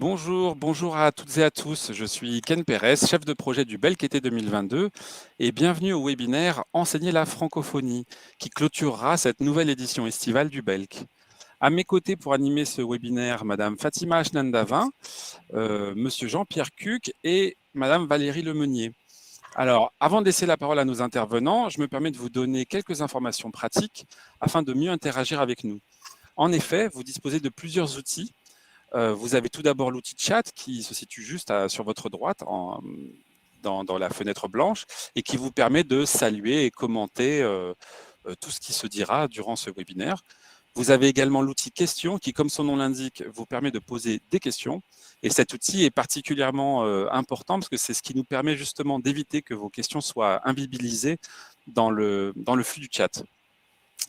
Bonjour à toutes et à tous. Je suis Ken Pérez, chef de projet du BELC été 2022 et bienvenue au webinaire Enseigner la francophonie qui clôturera cette nouvelle édition estivale du BELC. À mes côtés pour animer ce webinaire, Madame Fatima Achnandavin, Monsieur Jean-Pierre Cuc et Madame Valérie Lemeunier. Alors, avant de laisser la parole à nos intervenants, je me permets de vous donner quelques informations pratiques afin de mieux interagir avec nous. En effet, vous disposez de plusieurs outils. Vous avez tout d'abord l'outil chat qui se situe juste sur votre droite dans la fenêtre blanche et qui vous permet de saluer et commenter tout ce qui se dira durant ce webinaire. Vous avez également l'outil questions qui, comme son nom l'indique, vous permet de poser des questions. Et cet outil est particulièrement important parce que c'est ce qui nous permet justement d'éviter que vos questions soient invisibilisées dans le flux du chat.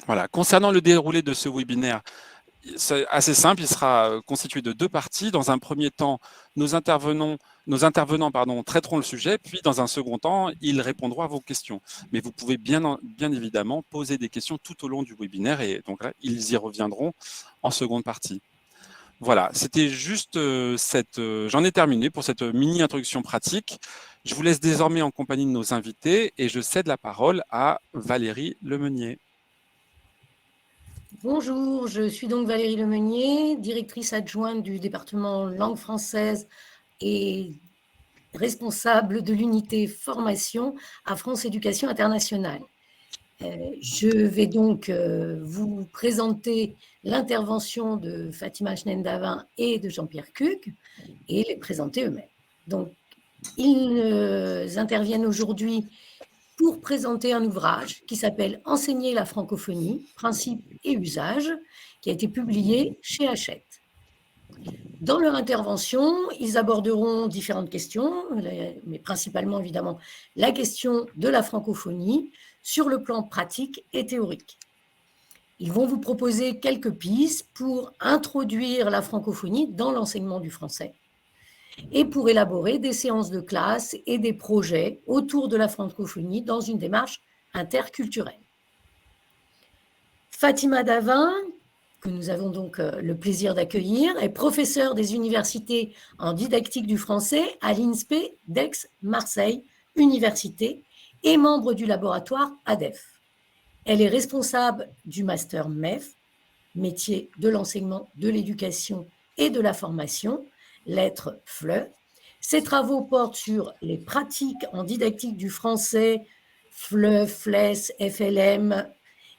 Voilà. Concernant le déroulé de ce webinaire, c'est assez simple, il sera constitué de deux parties. Dans un premier temps, nos intervenants traiteront le sujet, puis dans un second temps, ils répondront à vos questions. Mais vous pouvez bien évidemment poser des questions tout au long du webinaire et donc là, ils y reviendront en seconde partie. Voilà, c'était juste j'en ai terminé pour cette mini introduction pratique. Je vous laisse désormais en compagnie de nos invités et je cède la parole à Valérie Lemeunier. Bonjour, je suis donc Valérie Lemeunier, directrice adjointe du département langue française et responsable de l'unité formation à France Éducation Internationale. Je vais donc vous présenter l'intervention de Fatima Achnandavin et de Jean-Pierre Cuc et les présenter eux-mêmes. Donc, ils interviennent aujourd'hui pour présenter un ouvrage qui s'appelle « Enseigner la francophonie, principes et usages », qui a été publié chez Hachette. Dans leur intervention, ils aborderont différentes questions, mais principalement évidemment la question de la francophonie sur le plan pratique et théorique. Ils vont vous proposer quelques pistes pour introduire la francophonie dans l'enseignement du français et pour élaborer des séances de classe et des projets autour de la francophonie dans une démarche interculturelle. Fatima Davin, que nous avons donc le plaisir d'accueillir, est professeure des universités en didactique du français à l'INSPE d'Aix-Marseille Université et membre du laboratoire ADEF. Elle est responsable du master MEF, métier de l'enseignement, de l'éducation et de la formation, lettre FLE. Ses travaux portent sur les pratiques en didactique du français, FLE, FLES, FLM,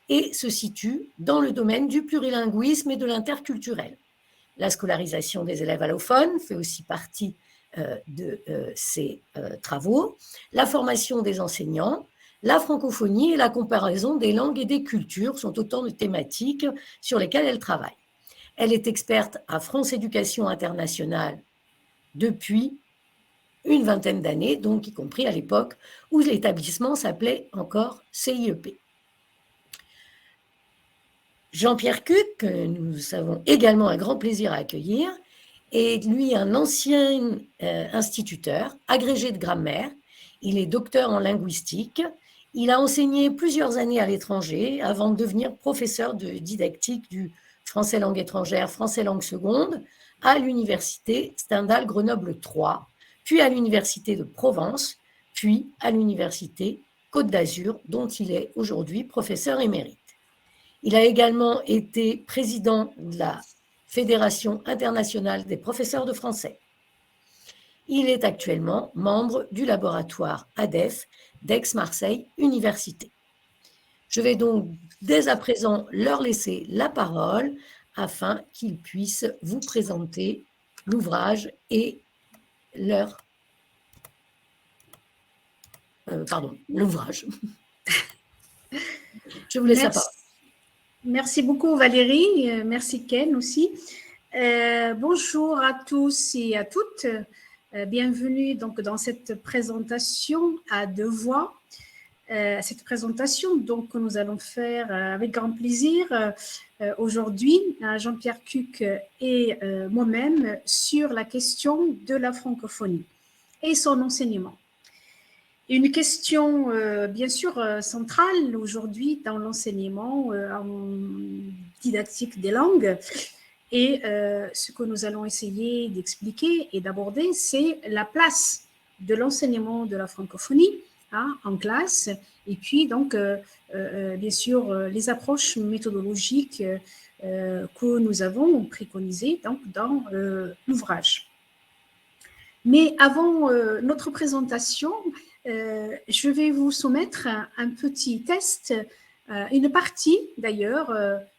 et se situe dans le domaine du plurilinguisme et de l'interculturel. La scolarisation des élèves allophones fait aussi partie de ses travaux, la formation des enseignants, la francophonie et la comparaison des langues et des cultures sont autant de thématiques sur lesquelles elle travaille. Elle est experte à France Éducation Internationale depuis une vingtaine d'années, donc y compris à l'époque où l'établissement s'appelait encore CIEP. Jean-Pierre Cuc, que nous avons également un grand plaisir à accueillir, est lui un ancien instituteur, agrégé de grammaire. Il est docteur en linguistique. Il a enseigné plusieurs années à l'étranger avant de devenir professeur de didactique du français langue étrangère, français langue seconde à l'université Stendhal Grenoble 3, puis à l'université de Provence, puis à l'université Côte d'Azur, dont il est aujourd'hui professeur émérite. Il a également été président de la Fédération internationale des professeurs de français. Il est actuellement membre du laboratoire ADEF d'Aix-Marseille Université. Je vais donc dès à présent leur laisser la parole afin qu'ils puissent vous présenter l'ouvrage et l'ouvrage. Je vous laisse la parole. Merci beaucoup Valérie, merci Ken aussi. Bonjour à tous et à toutes. Bienvenue donc dans cette présentation à deux voix. Cette présentation donc, que nous allons faire avec grand plaisir aujourd'hui, Jean-Pierre Cuc et moi-même, sur la question de la francophonie et son enseignement. Une question bien sûr centrale aujourd'hui dans l'enseignement en didactique des langues Et ce que nous allons essayer d'expliquer et d'aborder, c'est la place de l'enseignement de la francophonie en classe, et puis donc, bien sûr, les approches méthodologiques que nous avons préconisées donc, dans l'ouvrage. Mais avant notre présentation, je vais vous soumettre un petit test, une partie d'ailleurs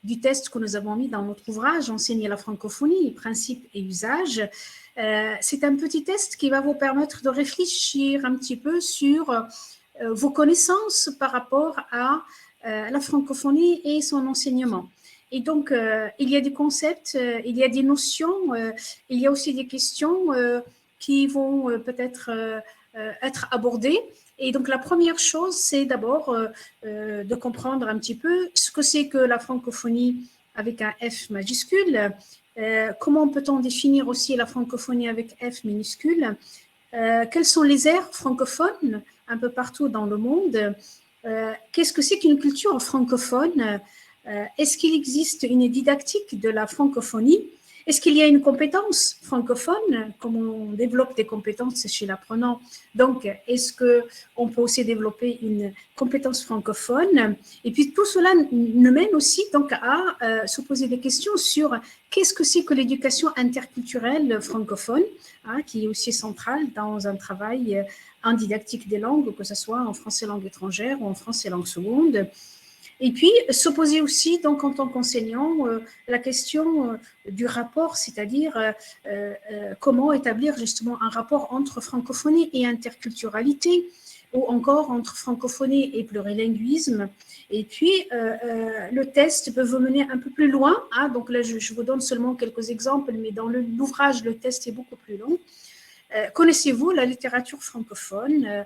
du test que nous avons mis dans notre ouvrage « Enseigner la francophonie, principes et usages ». C'est un petit test qui va vous permettre de réfléchir un petit peu sur vos connaissances par rapport à la francophonie et son enseignement. Et donc, il y a des concepts, il y a des notions, il y a aussi des questions qui vont peut-être être abordées. Et donc, la première chose, c'est d'abord de comprendre un petit peu ce que c'est que la francophonie avec un F majuscule. Comment peut-on définir aussi la francophonie avec F minuscule? Quelles sont les aires francophones un peu partout dans le monde? Qu'est-ce que c'est qu'une culture francophone? Est-ce qu'il existe une didactique de la francophonie? Est-ce qu'il y a une compétence francophone? Comment on développe des compétences chez l'apprenant? Donc, est-ce qu'on peut aussi développer une compétence francophone? Et puis, tout cela nous mène aussi donc, à se poser des questions sur qu'est-ce que c'est que l'éducation interculturelle francophone, qui est aussi centrale dans un travail en didactique des langues, que ce soit en français langue étrangère ou en français langue seconde. Et puis, se poser aussi, donc, en tant qu'enseignant, la question du rapport, c'est-à-dire comment établir justement un rapport entre francophonie et interculturalité, ou encore entre francophonie et plurilinguisme. Et puis, le test peut vous mener un peu plus loin. Donc là, je vous donne seulement quelques exemples, mais dans l'ouvrage, le test est beaucoup plus long. Connaissez-vous la littérature francophone?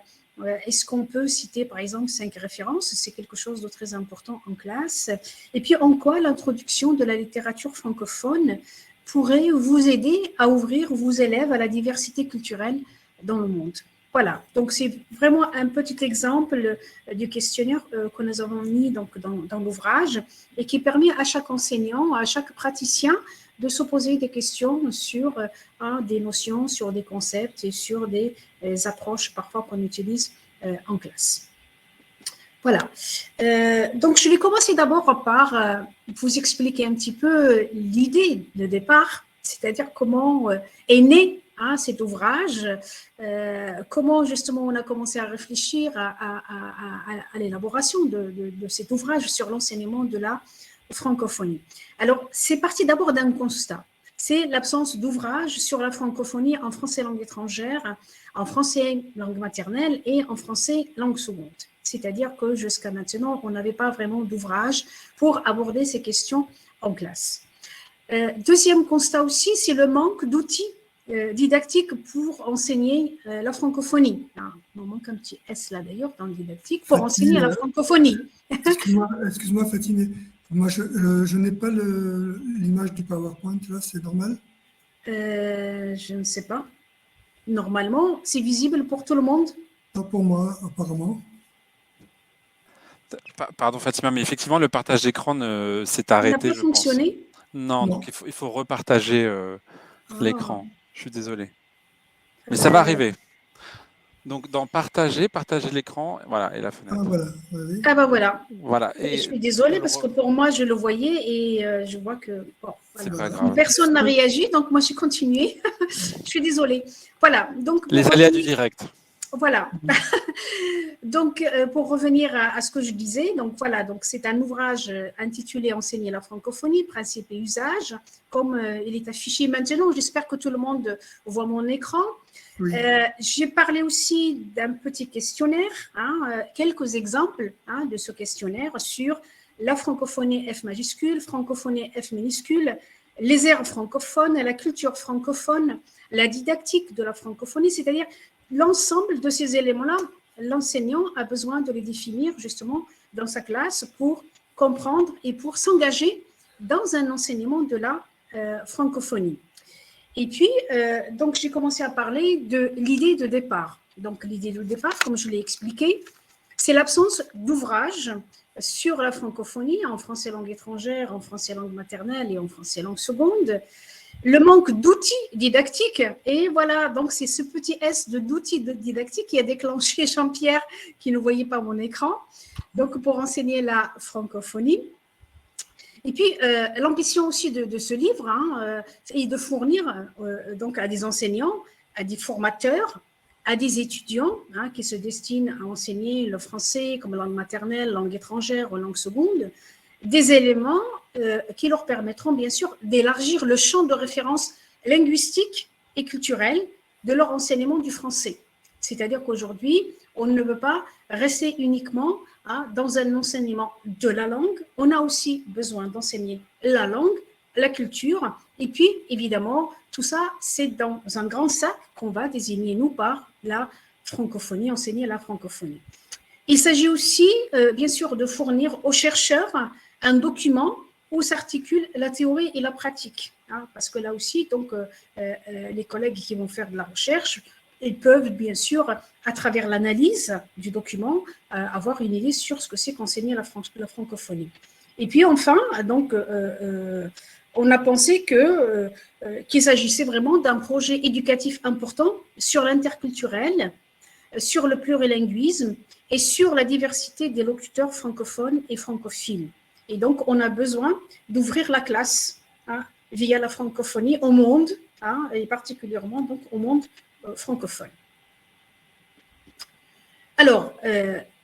Est-ce qu'on peut citer, par exemple, 5 références? C'est quelque chose de très important en classe. Et puis, en quoi l'introduction de la littérature francophone pourrait vous aider à ouvrir vos élèves à la diversité culturelle dans le monde? Voilà, donc c'est vraiment un petit exemple du questionnaire que nous avons mis donc, dans l'ouvrage et qui permet à chaque enseignant, à chaque praticien de se poser des questions sur des notions, sur des concepts et sur des approches parfois qu'on utilise en classe. Voilà. Donc, je vais commencer d'abord par vous expliquer un petit peu l'idée de départ, c'est-à-dire comment est né cet ouvrage, comment justement on a commencé à réfléchir à l'élaboration de cet ouvrage sur l'enseignement de la francophonie. Alors, c'est parti d'abord d'un constat. C'est l'absence d'ouvrage sur la francophonie en français langue étrangère, en français langue maternelle et en français langue seconde. C'est-à-dire que jusqu'à maintenant, on n'avait pas vraiment d'ouvrage pour aborder ces questions en classe. Deuxième constat aussi, c'est le manque d'outils didactiques pour enseigner la francophonie. Il manque un petit S là d'ailleurs dans le didactique pour enseigner la francophonie. Excuse-moi Fatine, moi je n'ai pas l'image du PowerPoint là, c'est normal? Je ne sais pas. Normalement, c'est visible pour tout le monde? Pas pour moi, apparemment. Pardon Fatima, mais effectivement, le partage d'écran s'est arrêté, il n'a pas fonctionné? Non, donc il faut repartager l'écran. Je suis désolé. Mais ça va arriver. Donc, dans partager l'écran, voilà, et la fenêtre. Ah, voilà. Oui. Ah, ben voilà. Voilà. Et je suis désolée parce que pour moi, je le voyais et je vois que bon, c'est pas grave. Personne n'a réagi, donc moi, j'ai continué. Je suis désolée. Voilà. Donc, les aléas du direct. Voilà. Donc, pour revenir à ce que je disais, donc voilà, donc c'est un ouvrage intitulé Enseigner la francophonie, principes et usages, comme il est affiché maintenant. J'espère que tout le monde voit mon écran. Oui. J'ai parlé aussi d'un petit questionnaire, quelques exemples de ce questionnaire sur la francophonie F majuscule, francophonie F minuscule, les aires francophones, la culture francophone, la didactique de la francophonie, c'est-à-dire l'ensemble de ces éléments-là, l'enseignant a besoin de les définir justement dans sa classe pour comprendre et pour s'engager dans un enseignement de la francophonie. Et puis, donc, j'ai commencé à parler de l'idée de départ. Donc, l'idée de départ, comme je l'ai expliqué, c'est l'absence d'ouvrages sur la francophonie en français langue étrangère, en français langue maternelle et en français langue seconde. Le manque d'outils didactiques, et voilà, donc c'est ce petit S d'outils didactiques qui a déclenché Jean-Pierre, qui ne voyait pas mon écran, donc pour enseigner la francophonie. Et puis, l'ambition aussi de ce livre est de fournir donc à des enseignants, à des formateurs, à des étudiants qui se destinent à enseigner le français comme langue maternelle, langue étrangère ou langue seconde, des éléments qui leur permettront bien sûr d'élargir le champ de référence linguistique et culturel de leur enseignement du français. C'est-à-dire qu'aujourd'hui, on ne peut pas rester uniquement dans un enseignement de la langue. On a aussi besoin d'enseigner la langue, la culture, et puis évidemment, tout ça, c'est dans un grand sac qu'on va désigner, nous, par la francophonie, enseigner la francophonie. Il s'agit aussi, bien sûr, de fournir aux chercheurs un document où s'articule la théorie et la pratique. Parce que là aussi, donc, les collègues qui vont faire de la recherche, ils peuvent, bien sûr, à travers l'analyse du document, avoir une idée sur ce que c'est qu'enseigner la francophonie. Et puis, enfin, donc, on a pensé qu'il s'agissait vraiment d'un projet éducatif important sur l'interculturel, sur le plurilinguisme et sur la diversité des locuteurs francophones et francophiles. Et donc, on a besoin d'ouvrir la classe via la francophonie au monde, et particulièrement donc, au monde francophone. Alors,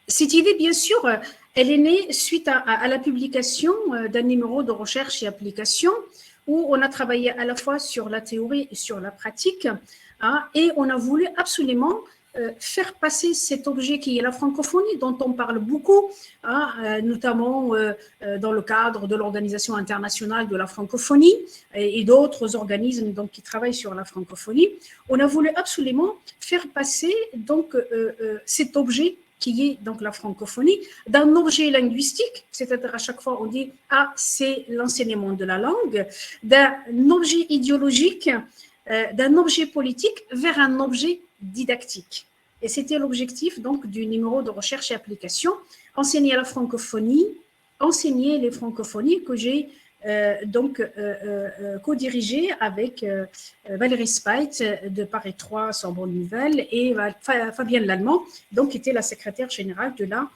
cette idée, bien sûr, elle est née suite à la publication d'un numéro de recherche et application où on a travaillé à la fois sur la théorie et sur la pratique, et on a voulu absolument faire passer cet objet qui est la francophonie, dont on parle beaucoup, notamment dans le cadre de l'Organisation internationale de la francophonie et d'autres organismes donc, qui travaillent sur la francophonie. On a voulu absolument faire passer donc, cet objet qui est donc la francophonie, d'un objet linguistique, c'est-à-dire à chaque fois on dit « ah, c'est l'enseignement de la langue », d'un objet idéologique, d'un objet politique vers un objet didactique. Et c'était l'objectif donc du numéro de recherche et application, enseigner la francophonie, enseigner les francophonies que j'ai co-dirigé avec Valérie Speit de Paris 3, Sorbonne Nouvelle, et Fabienne Lallemand, donc qui était la secrétaire générale de la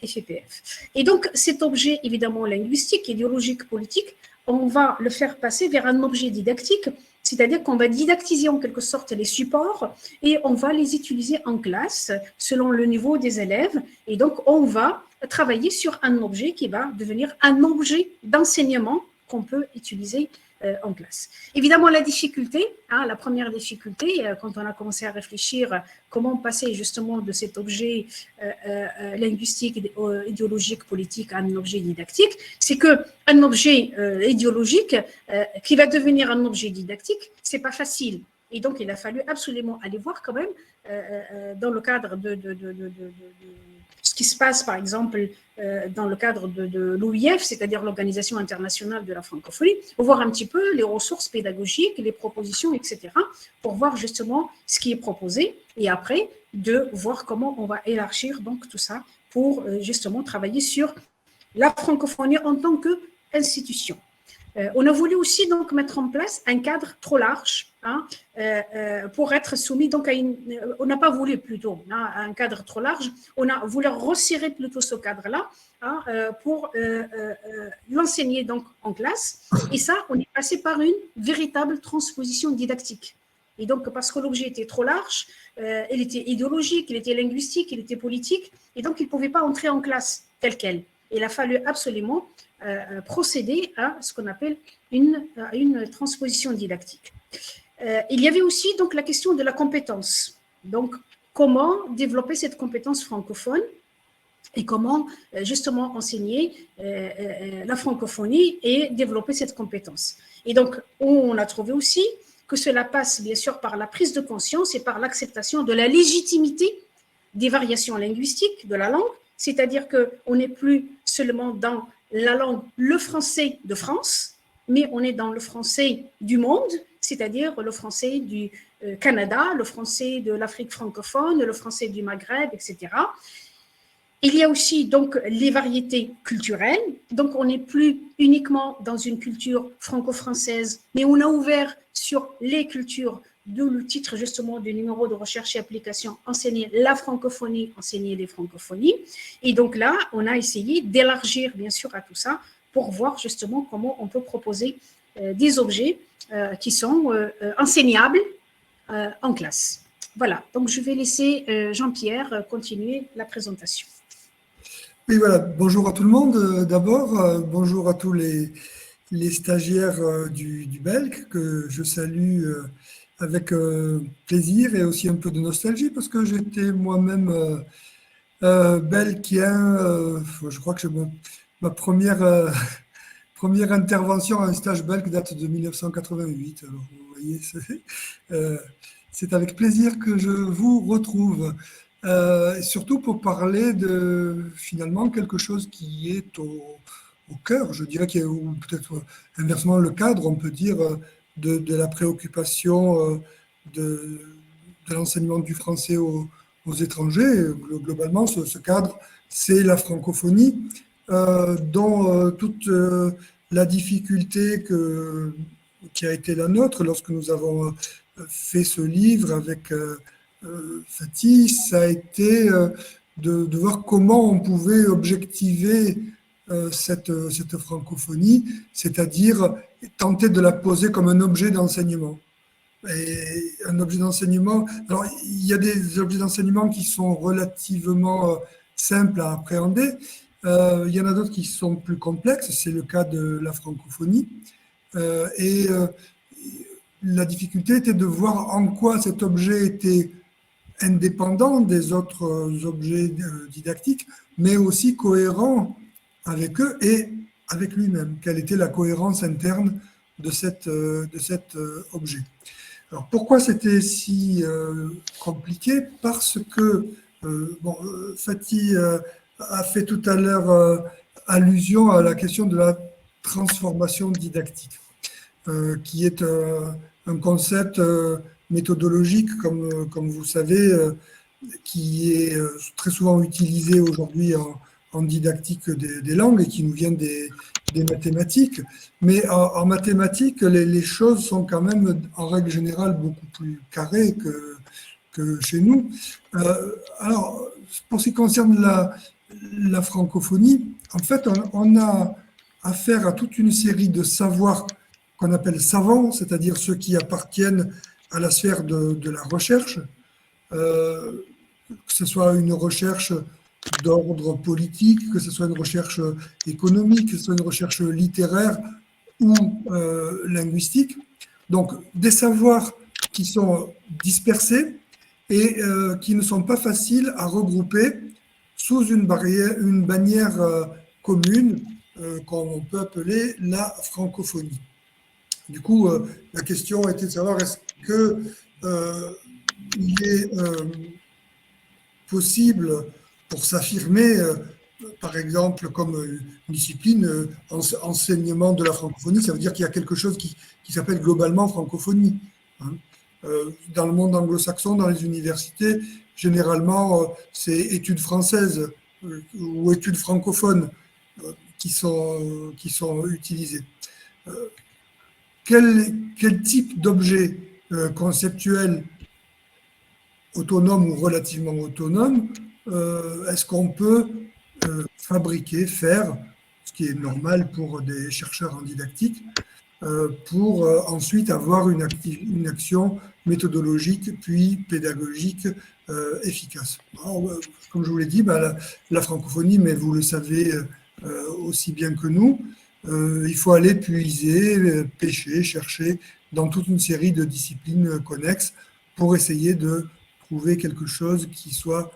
FEPF. Et donc cet objet évidemment linguistique, idéologique, politique, on va le faire passer vers un objet didactique, c'est-à-dire qu'on va didactiser en quelque sorte les supports et on va les utiliser en classe selon le niveau des élèves. Et donc, on va travailler sur un objet qui va devenir un objet d'enseignement qu'on peut utiliser en classe. Évidemment, la difficulté, la première difficulté, quand on a commencé à réfléchir comment passer justement de cet objet linguistique, idéologique, politique à un objet didactique, c'est qu'un objet idéologique qui va devenir un objet didactique, c'est pas facile. Et donc, il a fallu absolument aller voir quand même dans le cadre de ce qui se passe, par exemple, dans le cadre de l'OIF, c'est-à-dire l'Organisation internationale de la francophonie, pour voir un petit peu les ressources pédagogiques, les propositions, etc., pour voir justement ce qui est proposé, et après, de voir comment on va élargir donc tout ça pour justement travailler sur la francophonie en tant qu'institution. On a voulu aussi donc mettre en place un cadre trop large pour être soumis donc à on n'a pas voulu plutôt un cadre trop large, on a voulu resserrer plutôt ce cadre-là pour l'enseigner donc en classe, et ça on est passé par une véritable transposition didactique. Et donc parce que l'objet était trop large, il était idéologique, il était linguistique, il était politique, et donc il ne pouvait pas entrer en classe tel quel. Il a fallu absolument procéder à ce qu'on appelle une transposition didactique. Il y avait aussi donc la question de la compétence. Donc, comment développer cette compétence francophone et comment justement enseigner la francophonie et développer cette compétence. Et donc, on a trouvé aussi que cela passe bien sûr par la prise de conscience et par l'acceptation de la légitimité des variations linguistiques de la langue, c'est-à-dire qu'on n'est plus seulement dans la langue, le français de France, mais on est dans le français du monde, c'est-à-dire le français du Canada, le français de l'Afrique francophone, le français du Maghreb, etc. Il y a aussi donc les variétés culturelles. Donc, on n'est plus uniquement dans une culture franco-française, mais on a ouvert sur les cultures, d'où le titre justement du numéro de recherche et application, enseigner la francophonie, enseigner les francophonies. Et donc là, on a essayé d'élargir bien sûr à tout ça pour voir justement comment on peut proposer des objets qui sont enseignables en classe. Voilà, donc je vais laisser Jean-Pierre continuer la présentation. Oui, voilà. Bonjour à tout le monde. D'abord, bonjour à tous les stagiaires du BELC que je salue avec plaisir et aussi un peu de nostalgie parce que j'étais moi-même belkien. Je crois que ma première intervention à un stage belge date de 1988. Alors, vous voyez, c'est avec plaisir que je vous retrouve. Surtout pour parler de finalement quelque chose qui est au cœur, je dirais, ou peut-être inversement le cadre, on peut dire, de la préoccupation de l'enseignement du français aux étrangers. Globalement, ce cadre, c'est la francophonie, dont toute la difficulté qui a été la nôtre lorsque nous avons fait ce livre avec Fatih, ça a été de voir comment on pouvait objectiver cette francophonie, c'est-à-dire tenter de la poser comme un objet d'enseignement. Et un objet d'enseignement, alors il y a des objets d'enseignement qui sont relativement simples à appréhender, il y en a d'autres qui sont plus complexes, c'est le cas de la francophonie, et la difficulté était de voir en quoi cet objet était indépendant des autres objets didactiques, mais aussi cohérent avec eux et avec lui-même. Quelle était la cohérence interne de cet objet? Alors, pourquoi c'était si compliqué? Parce que, Fatih a fait tout à l'heure allusion à la question de la transformation didactique, qui est un concept méthodologique, comme vous savez, qui est très souvent utilisé aujourd'hui en didactique des langues et qui nous vient des mathématiques. Mais en mathématiques, les choses sont quand même, en règle générale, beaucoup plus carrées que chez nous. Alors, pour ce qui concerne la francophonie, en fait, on a affaire à toute une série de savoirs qu'on appelle savants, c'est-à-dire ceux qui appartiennent à la sphère de la recherche, que ce soit une recherche d'ordre politique, que ce soit une recherche économique, que ce soit une recherche littéraire ou linguistique. Donc, des savoirs qui sont dispersés et qui ne sont pas faciles à regrouper sous une bannière commune qu'on peut appeler la francophonie. Du coup, la question était de savoir est-ce qu'il est possible pour s'affirmer, par exemple, comme une discipline, enseignement de la francophonie, ça veut dire qu'il y a quelque chose qui s'appelle globalement francophonie. Hein. Dans le monde anglo-saxon, dans les universités, généralement, c'est études françaises ou études francophones qui sont utilisées. Quel type d'objet conceptuel autonome ou relativement autonome est-ce qu'on peut fabriquer, faire, ce qui est normal pour des chercheurs en didactique, pour ensuite avoir une action méthodologique puis pédagogique efficace. Alors, comme je vous l'ai dit, la francophonie, mais vous le savez aussi bien que nous, il faut aller puiser, pêcher, chercher dans toute une série de disciplines connexes pour essayer de trouver quelque chose qui soit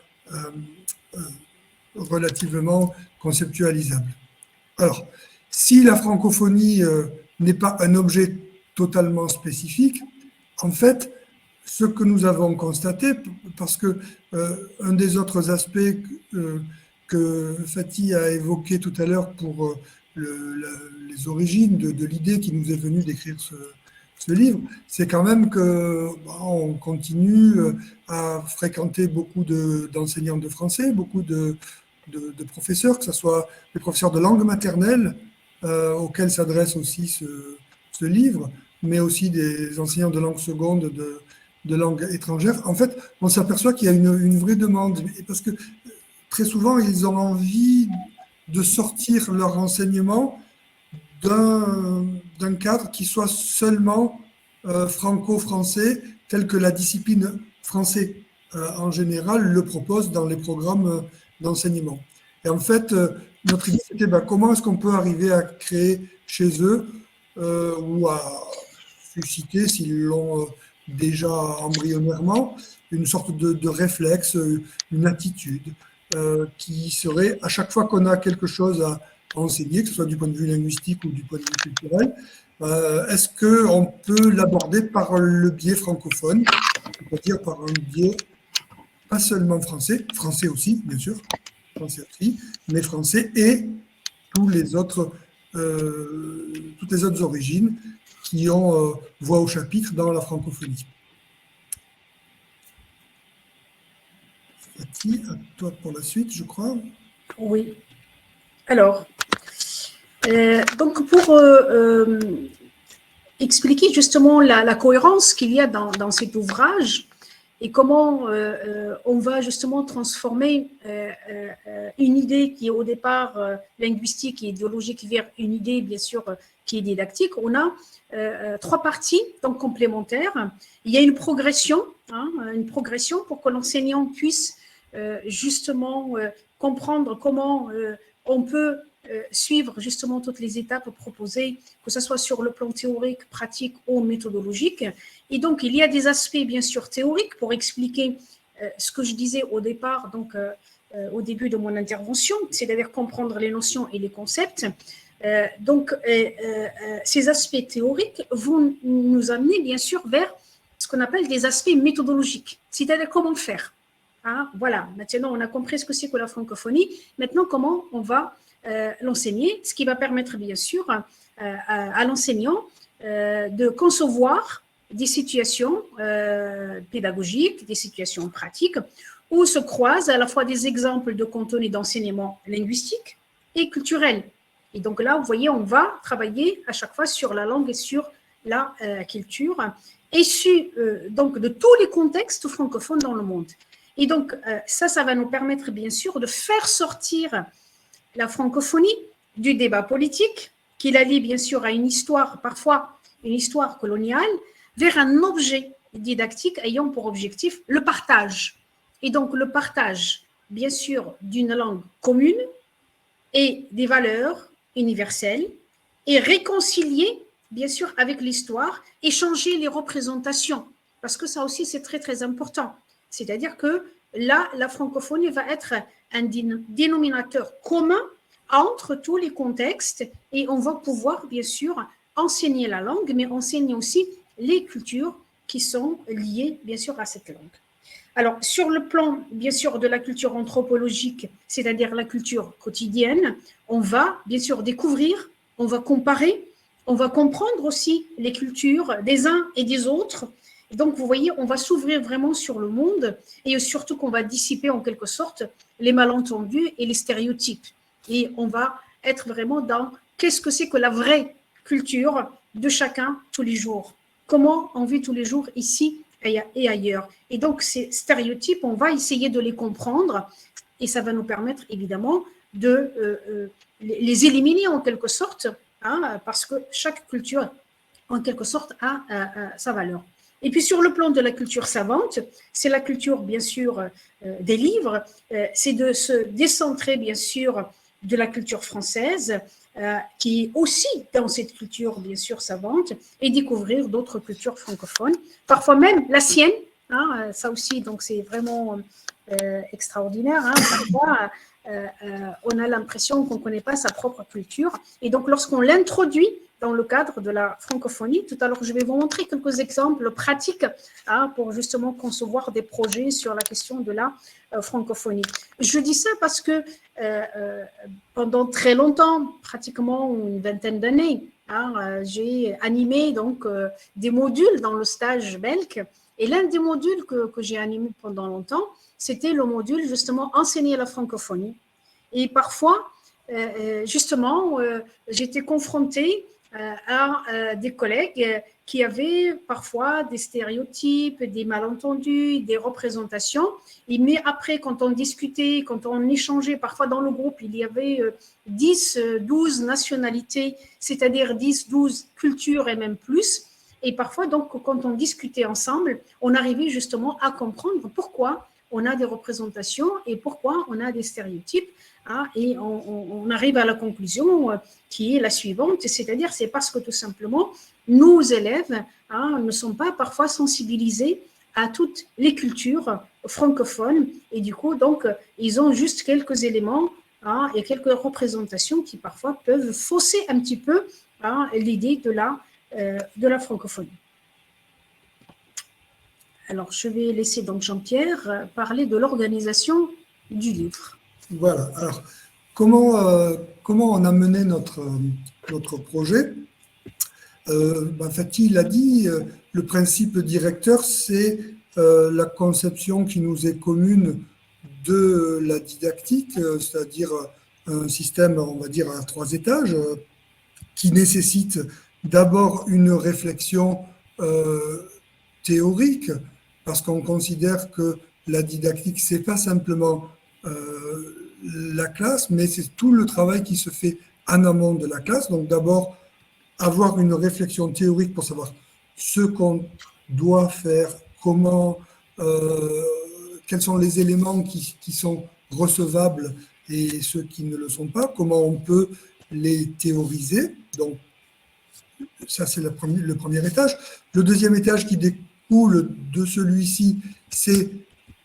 relativement conceptualisable. Alors, si la francophonie n'est pas un objet totalement spécifique, en fait, ce que nous avons constaté, parce que un des autres aspects que Fatih a évoqué tout à l'heure pour les origines de l'idée qui nous est venue d'écrire ce livre, c'est quand même qu'on continue à fréquenter beaucoup d'enseignants de français, beaucoup de de professeurs, que ce soit les professeurs de langue maternelle, auxquels s'adresse aussi ce livre, mais aussi des enseignants de langue seconde, de langue étrangère. En fait, on s'aperçoit qu'il y a une vraie demande, parce que très souvent, ils ont envie de sortir leur enseignement d'un cadre qui soit seulement franco-français, tel que la discipline français en général le propose dans les programmes d'enseignement. Et en fait, notre idée, c'était comment est-ce qu'on peut arriver à créer chez eux ou à susciter, s'ils l'ont déjà embryonnairement, une sorte de réflexe, une attitude qui serait, à chaque fois qu'on a quelque chose à enseigner, que ce soit du point de vue linguistique ou du point de vue culturel, est-ce qu'on peut l'aborder par le biais francophone, c'est-à-dire par un biais pas seulement français, français aussi, bien sûr, français aussi, mais français et toutes les autres origines qui ont voix au chapitre dans la francophonie. Fatih, à toi pour la suite, je crois. Oui. Alors, donc pour expliquer justement la cohérence qu'il y a dans cet ouvrage et comment on va justement transformer une idée qui est au départ linguistique et idéologique vers une idée, bien sûr, qui est didactique, on a trois parties donc complémentaires. Il y a une progression pour que l'enseignant puisse justement comprendre comment on peut suivre justement toutes les étapes proposées, que ce soit sur le plan théorique, pratique ou méthodologique. Et donc, il y a des aspects, bien sûr, théoriques pour expliquer ce que je disais au départ, donc au début de mon intervention, c'est-à-dire comprendre les notions et les concepts. Ces aspects théoriques vont nous amener, bien sûr, vers ce qu'on appelle des aspects méthodologiques, c'est-à-dire comment faire. Hein, voilà, maintenant, on a compris ce que c'est que la francophonie. Maintenant, comment on va l'enseigner, ce qui va permettre bien sûr à l'enseignant de concevoir des situations pédagogiques, des situations pratiques, où se croisent à la fois des exemples de contenu d'enseignement linguistique et culturel. Et donc là, vous voyez, on va travailler à chaque fois sur la langue et sur la culture, issus donc de tous les contextes francophones dans le monde. Et donc ça va nous permettre bien sûr de faire sortir la francophonie du débat politique, qui la lie bien sûr à une histoire, parfois une histoire coloniale, vers un objet didactique ayant pour objectif le partage. Et donc le partage, bien sûr, d'une langue commune et des valeurs universelles, et réconcilier, bien sûr, avec l'histoire, et changer les représentations, parce que ça aussi c'est très très important. C'est-à-dire que là, la francophonie va être un dénominateur commun entre tous les contextes et on va pouvoir bien sûr enseigner la langue, mais enseigner aussi les cultures qui sont liées bien sûr à cette langue. Alors, sur le plan bien sûr de la culture anthropologique, c'est-à-dire la culture quotidienne, on va bien sûr découvrir, on va comparer, on va comprendre aussi les cultures des uns et des autres. Donc, vous voyez, on va s'ouvrir vraiment sur le monde et surtout qu'on va dissiper en quelque sorte les malentendus et les stéréotypes. Et on va être vraiment dans qu'est-ce que c'est que la vraie culture de chacun tous les jours. Comment on vit tous les jours ici et ailleurs. Et donc, ces stéréotypes, on va essayer de les comprendre et ça va nous permettre évidemment de les éliminer en quelque sorte, hein, parce que chaque culture, en quelque sorte, a sa valeur. Et puis sur le plan de la culture savante, c'est la culture bien sûr des livres, c'est de se décentrer bien sûr de la culture française, qui est aussi dans cette culture bien sûr savante, et découvrir d'autres cultures francophones, parfois même la sienne, hein, ça aussi donc c'est vraiment extraordinaire, hein, parfois on a l'impression qu'on ne connaît pas sa propre culture, et donc lorsqu'on l'introduit dans le cadre de la francophonie. Tout à l'heure, je vais vous montrer quelques exemples pratiques hein, pour justement concevoir des projets sur la question de la francophonie. Je dis ça parce que pendant très longtemps, pratiquement une vingtaine d'années, hein, j'ai animé donc des modules dans le stage BELC. Et l'un des modules que j'ai animé pendant longtemps, c'était le module justement enseigner la francophonie. Et parfois, justement, j'étais confrontée à des collègues qui avaient parfois des stéréotypes, des malentendus, des représentations. Mais après, quand on discutait, quand on échangeait, parfois dans le groupe, il y avait 10, 12 nationalités, c'est-à-dire 10, 12 cultures et même plus. Et parfois, donc, quand on discutait ensemble, on arrivait justement à comprendre pourquoi on a des représentations et pourquoi on a des stéréotypes. Hein, et on arrive à la conclusion qui est la suivante, c'est-à-dire c'est parce que tout simplement, nos élèves ne sont pas parfois sensibilisés à toutes les cultures francophones et du coup, donc, ils ont juste quelques éléments et quelques représentations qui parfois peuvent fausser un petit peu l'idée de la francophonie. Alors, je vais laisser donc Jean-Pierre parler de l'organisation du livre. Voilà. Alors, comment on a mené notre projet? Fatih l'a dit, le principe directeur, c'est la conception qui nous est commune de la didactique, c'est-à-dire un système, on va dire, à 3 étages, qui nécessite d'abord une réflexion théorique, parce qu'on considère que la didactique, c'est pas simplement la classe, mais c'est tout le travail qui se fait en amont de la classe. Donc d'abord, avoir une réflexion théorique pour savoir ce qu'on doit faire, comment, quels sont les éléments qui sont recevables et ceux qui ne le sont pas, comment on peut les théoriser. Donc ça, c'est le premier étage. Le deuxième étage qui découle de celui-ci, c'est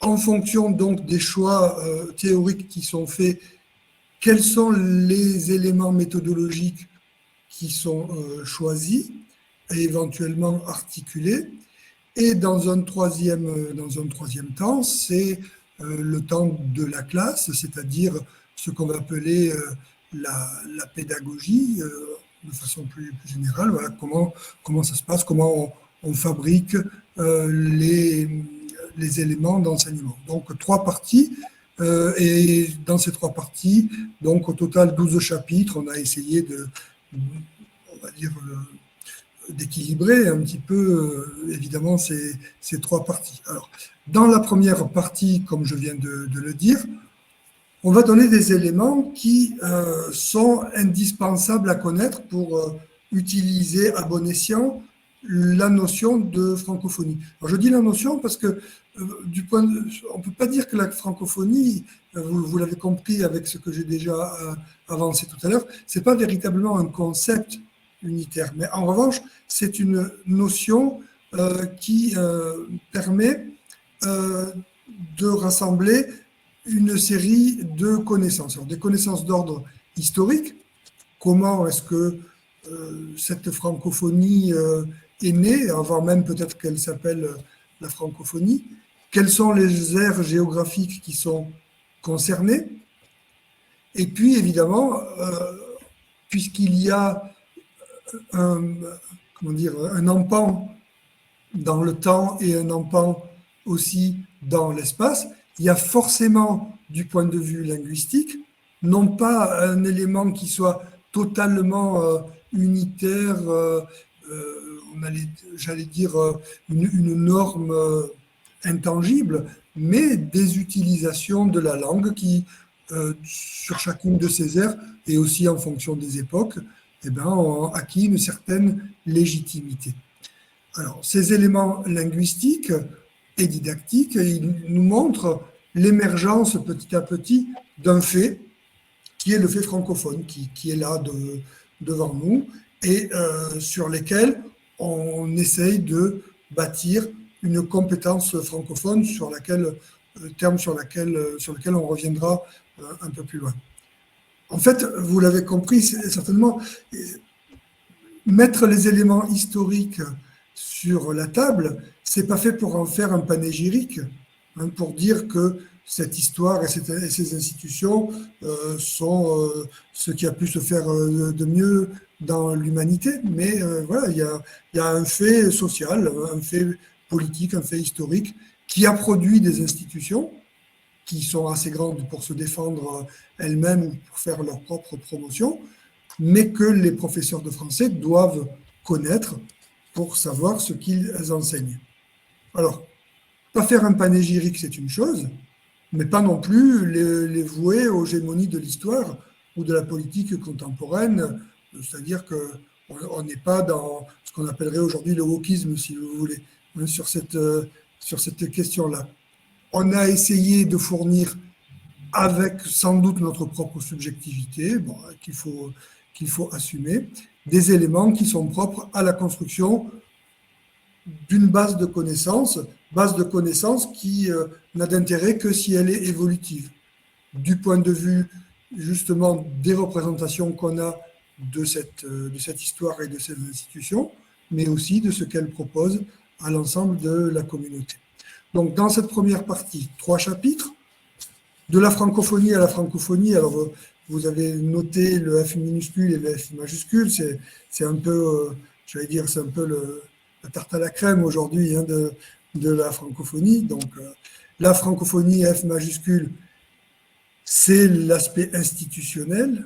en fonction donc des choix théoriques qui sont faits, quels sont les éléments méthodologiques qui sont choisis et éventuellement articulés. Et dans un troisième temps, c'est le temps de la classe, c'est-à-dire ce qu'on va appeler la pédagogie de façon plus générale. Voilà, comment ça se passe, comment on fabrique les éléments d'enseignement. Donc 3 parties, et dans ces 3 parties, donc au total 12 chapitres, on a essayé d'équilibrer un petit peu, évidemment, ces 3 parties. Alors, dans la première partie, comme je viens de le dire, on va donner des éléments qui sont indispensables à connaître pour utiliser à bon escient la notion de francophonie. Alors, je dis la notion parce que on ne peut pas dire que la francophonie, vous l'avez compris avec ce que j'ai déjà avancé tout à l'heure, c'est pas véritablement un concept unitaire, mais en revanche, c'est une notion qui permet de rassembler une série de connaissances. Alors, des connaissances d'ordre historique, comment est-ce que cette francophonie est née, avant même peut-être qu'elle s'appelle la francophonie, quelles sont les aires géographiques qui sont concernées, et puis évidemment, puisqu'il y a un empan dans le temps et un empan aussi dans l'espace, il y a forcément, du point de vue linguistique, non pas un élément qui soit totalement unitaire, j'allais dire une norme intangible, mais des utilisations de la langue qui, sur chacune de ces aires, et aussi en fonction des époques, ont acquis une certaine légitimité. Alors, ces éléments linguistiques et didactiques, ils nous montrent l'émergence petit à petit d'un fait, qui est le fait francophone, qui est là devant nous, et sur lesquels on essaye de bâtir une compétence francophone sur lequel on reviendra un peu plus loin. En fait, vous l'avez compris, certainement, mettre les éléments historiques sur la table, c'est pas fait pour en faire un panégyrique, pour dire que cette histoire et ces institutions sont ce qui a pu se faire de mieux dans l'humanité, mais voilà, il y a un fait social, un fait politique, un fait historique qui a produit des institutions qui sont assez grandes pour se défendre elles-mêmes ou pour faire leur propre promotion, mais que les professeurs de français doivent connaître pour savoir ce qu'ils enseignent. Alors, pas faire un panégyrique, c'est une chose, mais pas non plus les vouer aux gémonies de l'histoire ou de la politique contemporaine, c'est-à-dire qu'on n'est pas dans ce qu'on appellerait aujourd'hui le wokisme, si vous voulez, sur cette question-là. On a essayé de fournir, avec sans doute notre propre subjectivité, qu'il faut assumer, des éléments qui sont propres à la construction d'une base de connaissances qui n'a d'intérêt que si elle est évolutive. Du point de vue, justement, des représentations qu'on a de cette histoire et de ces institutions, mais aussi de ce qu'elle propose à l'ensemble de la communauté. Donc, dans cette première partie, 3 chapitres, de la francophonie à la francophonie. Alors, vous avez noté le F minuscule et le F majuscule, c'est un peu, j'allais dire, c'est un peu la tarte à la crème aujourd'hui de la francophonie. Donc, la francophonie F majuscule, c'est l'aspect institutionnel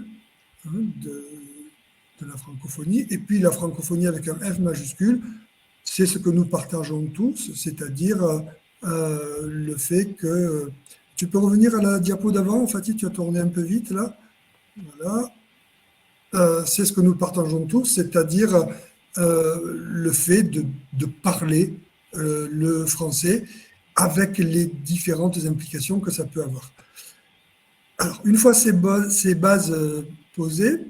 de la francophonie. Et puis, la francophonie avec un F majuscule, c'est ce que nous partageons tous, c'est-à-dire le fait que... Tu peux revenir à la diapo d'avant, Fatih, tu as tourné un peu vite là. Voilà. C'est ce que nous partageons tous, c'est-à-dire le fait de parler le français avec les différentes implications que ça peut avoir. Alors, une fois ces bases posées,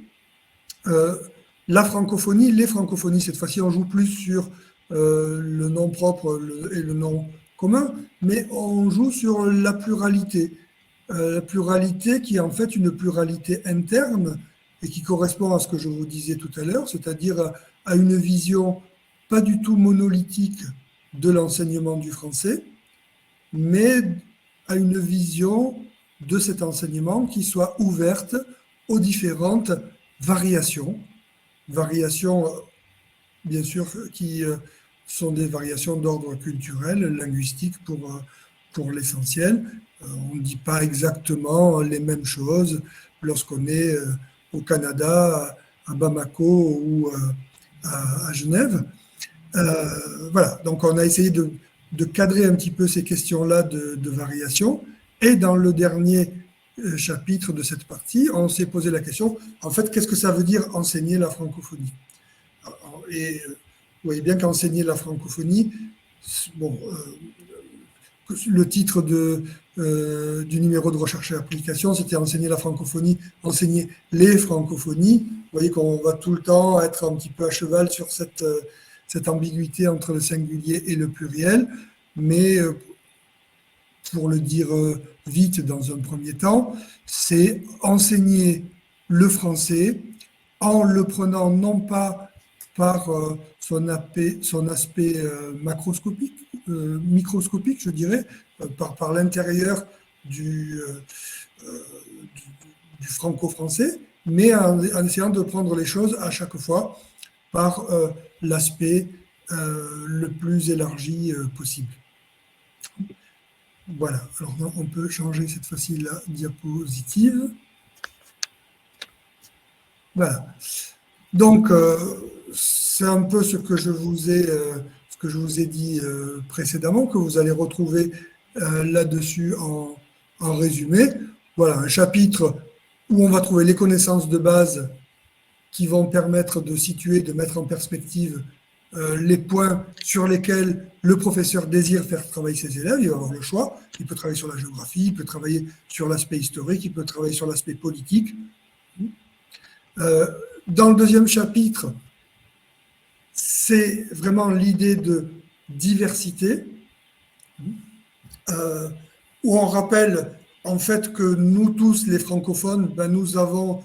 la francophonie, les francophonies, cette fois-ci, on joue plus sur le nom propre et le nom commun, mais on joue sur la pluralité qui est en fait une pluralité interne et qui correspond à ce que je vous disais tout à l'heure, c'est-à-dire à une vision pas du tout monolithique de l'enseignement du français, mais à une vision de cet enseignement qui soit ouverte aux différentes variations, bien sûr qui sont des variations d'ordre culturel, linguistique pour l'essentiel. On ne dit pas exactement les mêmes choses lorsqu'on est au Canada, à Bamako ou à Genève. Voilà, donc on a essayé de cadrer un petit peu ces questions-là de variation. Et dans le dernier chapitre de cette partie, on s'est posé la question, en fait, qu'est-ce que ça veut dire enseigner la francophonie ? Et vous voyez bien qu'enseigner la francophonie, bon, le titre du numéro de recherche et application, c'était enseigner la francophonie, enseigner les francophonies. Vous voyez qu'on va tout le temps être un petit peu à cheval sur cette ambiguïté entre le singulier et le pluriel, mais pour le dire vite dans un premier temps, c'est enseigner le français en le prenant non pas par son aspect macroscopique, microscopique, je dirais, par l'intérieur du franco-français, mais en essayant de prendre les choses à chaque fois par l'aspect le plus élargi possible. Voilà, alors on peut changer cette fois-ci la diapositive. Voilà. Donc, c'est un peu ce que je vous ai dit précédemment, que vous allez retrouver là-dessus en résumé. Voilà, un chapitre où on va trouver les connaissances de base qui vont permettre de situer, de mettre en perspective les points sur lesquels le professeur désire faire travailler ses élèves. Il va avoir le choix. Il peut travailler sur la géographie, il peut travailler sur l'aspect historique, il peut travailler sur l'aspect politique. Dans le deuxième chapitre, c'est vraiment l'idée de diversité, où on rappelle en fait que nous tous, les francophones, nous avons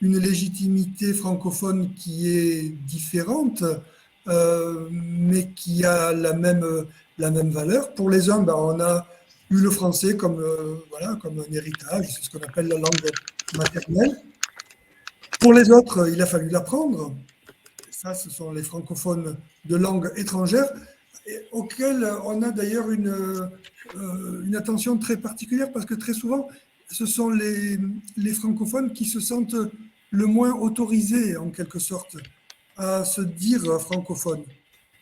une légitimité francophone qui est différente, mais qui a la même valeur. Pour les uns, on a eu le français comme un héritage, c'est ce qu'on appelle la langue maternelle. Pour les autres, il a fallu l'apprendre. Ça, ce sont les francophones de langue étrangère. auquel on a d'ailleurs une attention très particulière parce que très souvent, ce sont les francophones qui se sentent le moins autorisés, en quelque sorte, à se dire francophone.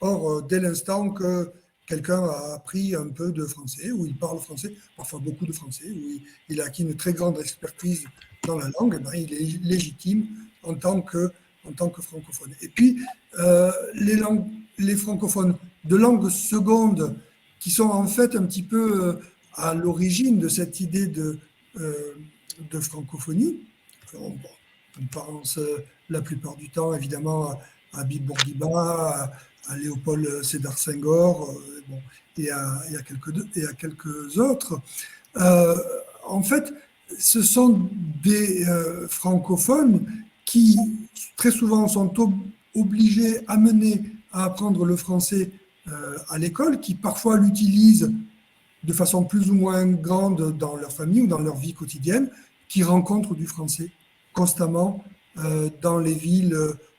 Or, dès l'instant que quelqu'un a appris un peu de français, ou il parle français, parfois beaucoup de français, ou il a acquis une très grande expertise dans la langue, ben, il est légitime en tant que francophone. Et puis, les francophones de langue seconde, qui sont en fait un petit peu à l'origine de cette idée de francophonie. On pense la plupart du temps, évidemment, à Bill Bourguiba, à Léopold Sédar Senghor, bon, et à quelques autres. En fait, ce sont des francophones qui, très souvent, sont obligés, amenés à apprendre le français à l'école, qui parfois l'utilisent de façon plus ou moins grande dans leur famille ou dans leur vie quotidienne, qui rencontrent du français constamment dans les villes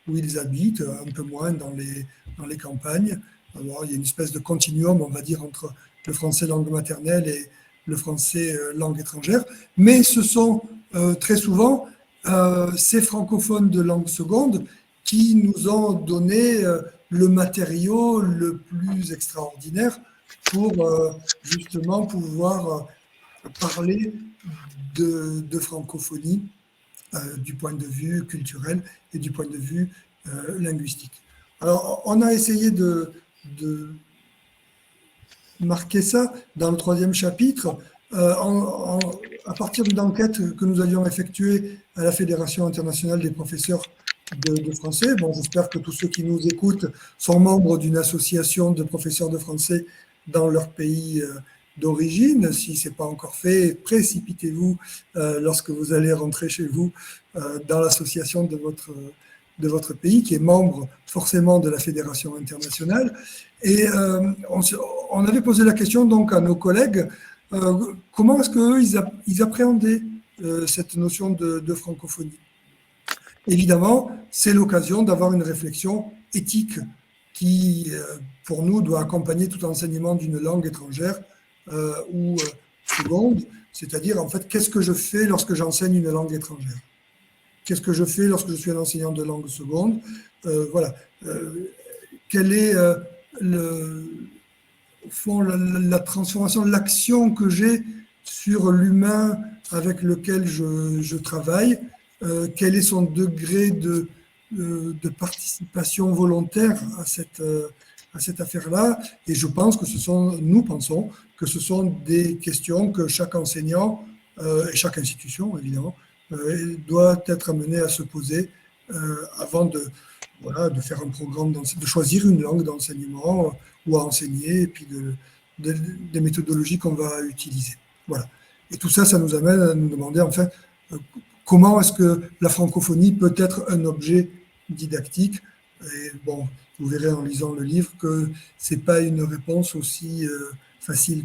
où ils habitent, un peu moins dans les campagnes. Alors, il y a une espèce de continuum, on va dire, entre le français langue maternelle et le français langue étrangère. Mais ce sont très souvent ces francophones de langue seconde qui nous ont donné le matériau le plus extraordinaire pour justement pouvoir parler de francophonie du point de vue culturel et du point de vue linguistique. Alors, on a essayé de marquer ça dans le 3e chapitre à partir d'une enquête que nous avions effectuée à la Fédération internationale des professeurs de français. Bon, j'espère que tous ceux qui nous écoutent sont membres d'une association de professeurs de français dans leur pays d'origine. Si ce n'est pas encore fait, précipitez-vous lorsque vous allez rentrer chez vous dans l'association de votre pays, qui est membre forcément de la Fédération internationale. Et on avait posé la question donc à nos collègues, comment est-ce qu'eux, ils appréhendaient cette notion de francophonie. Évidemment, c'est l'occasion d'avoir une réflexion éthique qui, pour nous, doit accompagner tout enseignement d'une langue étrangère ou seconde, c'est-à-dire, en fait, qu'est-ce que je fais lorsque j'enseigne une langue étrangère? Qu'est-ce que je fais lorsque je suis un enseignant de langue seconde? Voilà. Quelle est, au fond, la transformation, l'action que j'ai sur l'humain avec lequel je travaille? Quel est son degré de participation volontaire à cette affaire-là? Et je pense que nous pensons que ce sont des questions que chaque enseignant et chaque institution, évidemment, doit être amené à se poser avant de faire un programme, de choisir une langue d'enseignement ou à enseigner, et puis des méthodologies qu'on va utiliser. Voilà. Et tout ça, ça nous amène à nous demander, enfin, comment est-ce que la francophonie peut être un objet didactique? Et bon, vous verrez en lisant le livre que ce n'est pas une réponse aussi facile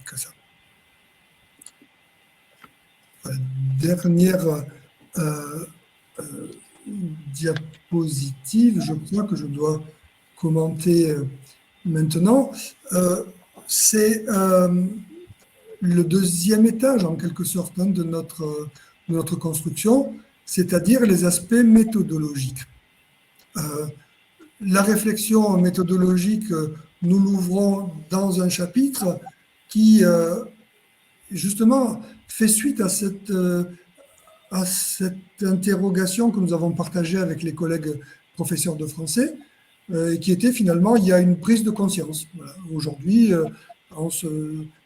que ça. Dernière diapositive, je crois que je dois commenter maintenant. C'est le 2e étage, en quelque sorte, de notre construction, c'est-à-dire les aspects méthodologiques. La réflexion méthodologique, nous l'ouvrons dans un chapitre qui, justement, fait suite à cette interrogation que nous avons partagée avec les collègues professeurs de français, qui était finalement, il y a une prise de conscience. Voilà. Aujourd'hui, en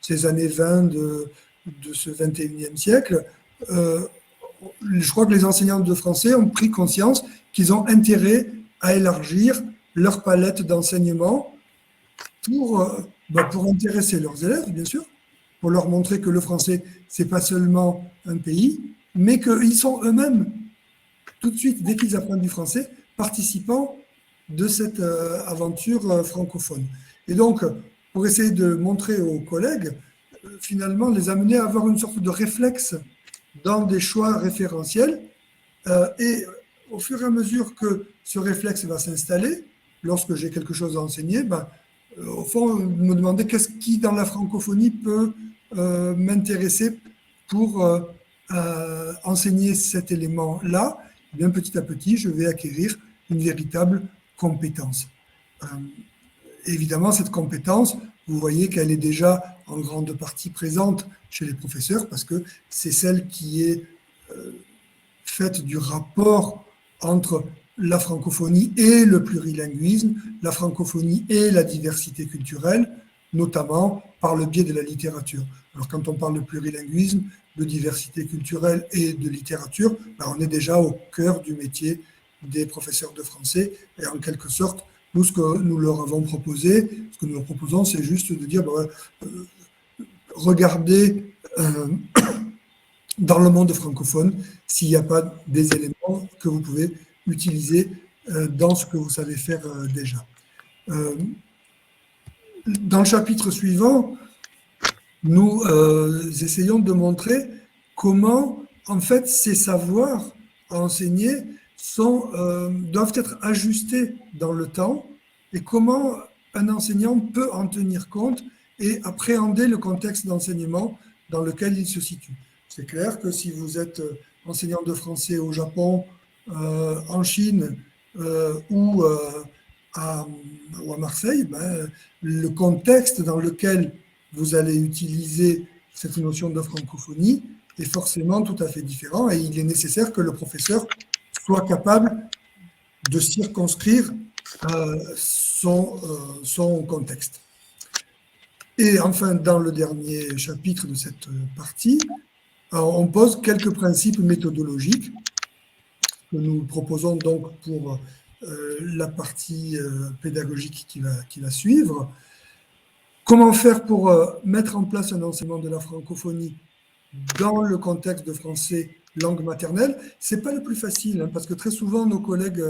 ces années 20 de ce 21e siècle, je crois que les enseignants de français ont pris conscience qu'ils ont intérêt à élargir leur palette d'enseignement pour intéresser leurs élèves, bien sûr, pour leur montrer que le français, ce n'est pas seulement un pays, mais qu'ils sont eux-mêmes, tout de suite, dès qu'ils apprennent du français, participants de cette aventure francophone. Et donc, pour essayer de montrer aux collègues, finalement, les amener à avoir une sorte de réflexe dans des choix référentiels. Et au fur et à mesure que ce réflexe va s'installer, lorsque j'ai quelque chose à enseigner, au fond, me demander qu'est-ce qui, dans la francophonie, peut m'intéresser pour enseigner cet élément-là. Eh bien, petit à petit, je vais acquérir une véritable compétence. Évidemment, cette compétence, vous voyez qu'elle est déjà en grande partie présente chez les professeurs parce que c'est celle qui est faite du rapport entre la francophonie et le plurilinguisme, la francophonie et la diversité culturelle, notamment par le biais de la littérature. Alors quand on parle de plurilinguisme, de diversité culturelle et de littérature, ben on est déjà au cœur du métier des professeurs de français et en quelque sorte, nous, ce que nous leur avons proposé, ce que nous leur proposons, c'est juste de dire, regardez dans le monde francophone s'il n'y a pas des éléments que vous pouvez utiliser dans ce que vous savez faire déjà. Dans le chapitre suivant, nous essayons de montrer comment, en fait, ces savoirs à enseigner doivent être ajustés dans le temps et comment un enseignant peut en tenir compte et appréhender le contexte d'enseignement dans lequel il se situe. C'est clair que si vous êtes enseignant de français au Japon, en Chine ou à Marseille, ben, le contexte dans lequel vous allez utiliser cette notion de francophonie est forcément tout à fait différent et il est nécessaire que le professeur soit capable de circonscrire son contexte. Et enfin, dans le dernier chapitre de cette partie, on pose quelques principes méthodologiques que nous proposons donc pour la partie pédagogique qui va suivre. Comment faire pour mettre en place un enseignement de la francophonie dans le contexte de français langue maternelle? Ce n'est pas le plus facile, hein, parce que très souvent, nos collègues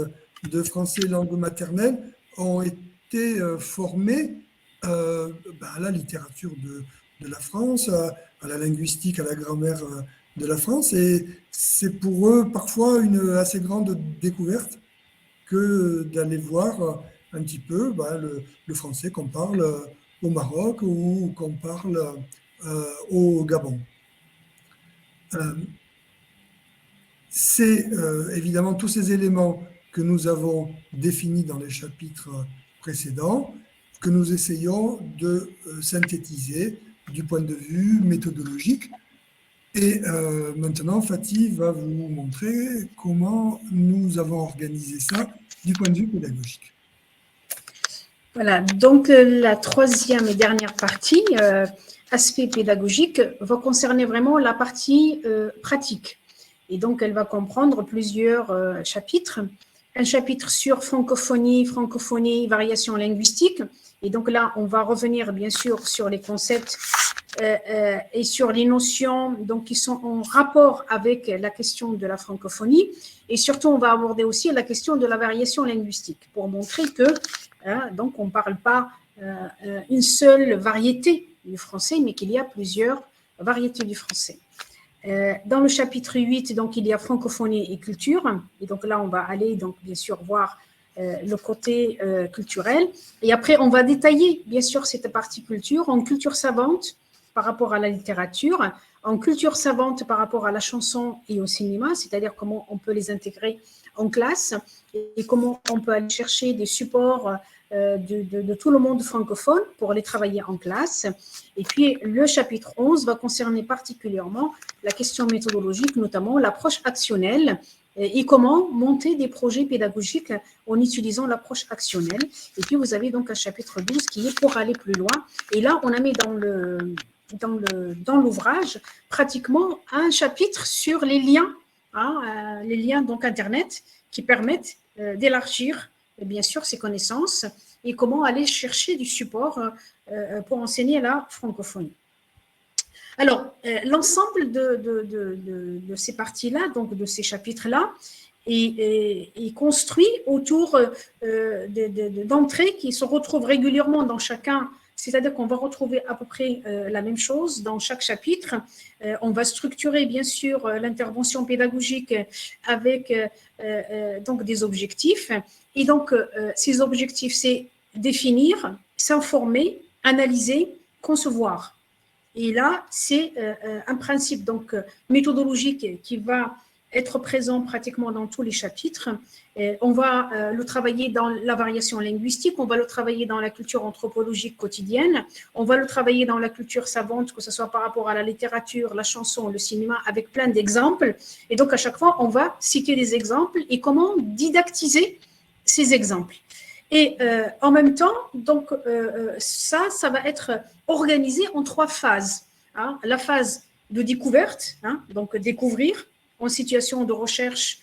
de français langue maternelle ont été formés à la littérature de la France, à la linguistique, à la grammaire de la France, et c'est pour eux parfois une assez grande découverte que d'aller voir un petit peu le français qu'on parle au Maroc ou qu'on parle au Gabon. C'est évidemment tous ces éléments que nous avons définis dans les chapitres précédents que nous essayons de synthétiser du point de vue méthodologique. Et maintenant, Fatih va vous montrer comment nous avons organisé ça du point de vue pédagogique. Voilà, donc la troisième et dernière partie, aspect pédagogique, va concerner vraiment la partie pratique. Et donc, elle va comprendre plusieurs chapitres. Un chapitre sur francophonie, variation linguistique. Et donc là, on va revenir bien sûr sur les concepts et sur les notions donc, qui sont en rapport avec la question de la francophonie. Et surtout, on va aborder aussi la question de la variation linguistique pour montrer que donc on ne parle pas une seule variété du français, mais qu'il y a plusieurs variétés du français. Dans le chapitre 8, donc, il y a francophonie et culture. Et donc là, on va aller, donc, bien sûr, voir le côté culturel. Et après, on va détailler, bien sûr, cette partie culture en culture savante par rapport à la littérature, en culture savante par rapport à la chanson et au cinéma, c'est-à-dire comment on peut les intégrer en classe et comment on peut aller chercher des supports de tout le monde francophone pour les travailler en classe. Et puis, le chapitre 11 va concerner particulièrement la question méthodologique, notamment l'approche actionnelle et comment monter des projets pédagogiques en utilisant l'approche actionnelle. Et puis, vous avez donc un chapitre 12 qui est pour aller plus loin. Et là, on a mis dans l'ouvrage pratiquement un chapitre sur les liens donc Internet qui permettent d'élargir bien sûr ses connaissances et comment aller chercher du support pour enseigner la francophonie. Alors, l'ensemble de ces parties-là, donc de ces chapitres-là, est construit autour d'entrées qui se retrouvent régulièrement dans chacun. C'est-à-dire qu'on va retrouver à peu près la même chose dans chaque chapitre. On va structurer, bien sûr, l'intervention pédagogique avec donc des objectifs. Et donc, ces objectifs, c'est définir s'informer, analyser, concevoir. Et là, c'est un principe donc méthodologique qui va être présent pratiquement dans tous les chapitres. On va le travailler dans la variation linguistique, on va le travailler dans la culture anthropologique quotidienne, on va le travailler dans la culture savante, que ce soit par rapport à la littérature, la chanson, le cinéma, avec plein d'exemples. Et donc, à chaque fois, on va citer des exemples et comment didactiser ces exemples. Et en même temps, donc, ça va être organisé en 3 phases. Hein. La phase de découverte, hein, donc découvrir en situation de recherche.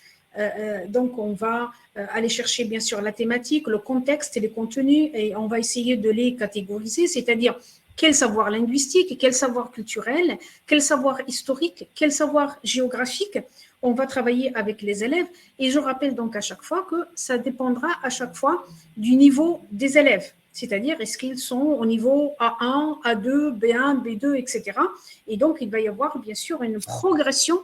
Donc, on va aller chercher bien sûr la thématique, le contexte et les contenus, et on va essayer de les catégoriser, c'est-à-dire quel savoir linguistique, quel savoir culturel, quel savoir historique, quel savoir géographique. On va travailler avec les élèves, et je rappelle donc à chaque fois que ça dépendra à chaque fois du niveau des élèves, c'est-à-dire est-ce qu'ils sont au niveau A1, A2, B1, B2, etc. Et donc, il va y avoir bien sûr une progression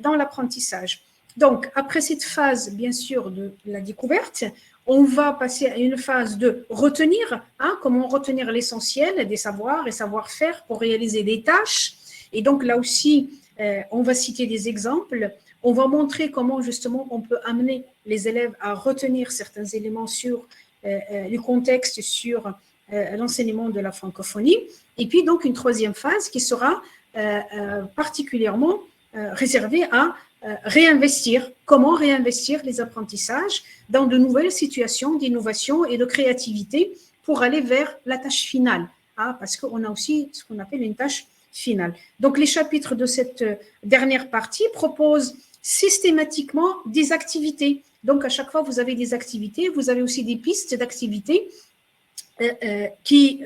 dans l'apprentissage. Donc, après cette phase, bien sûr, de la découverte, on va passer à une phase de retenir, hein, comment retenir l'essentiel des savoirs et savoir-faire pour réaliser des tâches. Et donc, là aussi, on va citer des exemples. On va montrer comment, justement, on peut amener les élèves à retenir certains éléments sur le contexte, sur l'enseignement de la francophonie. Et puis, donc, une troisième phase qui sera particulièrement réservée à réinvestir, comment réinvestir les apprentissages dans de nouvelles situations d'innovation et de créativité pour aller vers la tâche finale, hein, parce qu'on a aussi ce qu'on appelle une tâche finale. Donc, les chapitres de cette dernière partie proposent systématiquement des activités. Donc, à chaque fois, vous avez des activités, vous avez aussi des pistes d'activités qui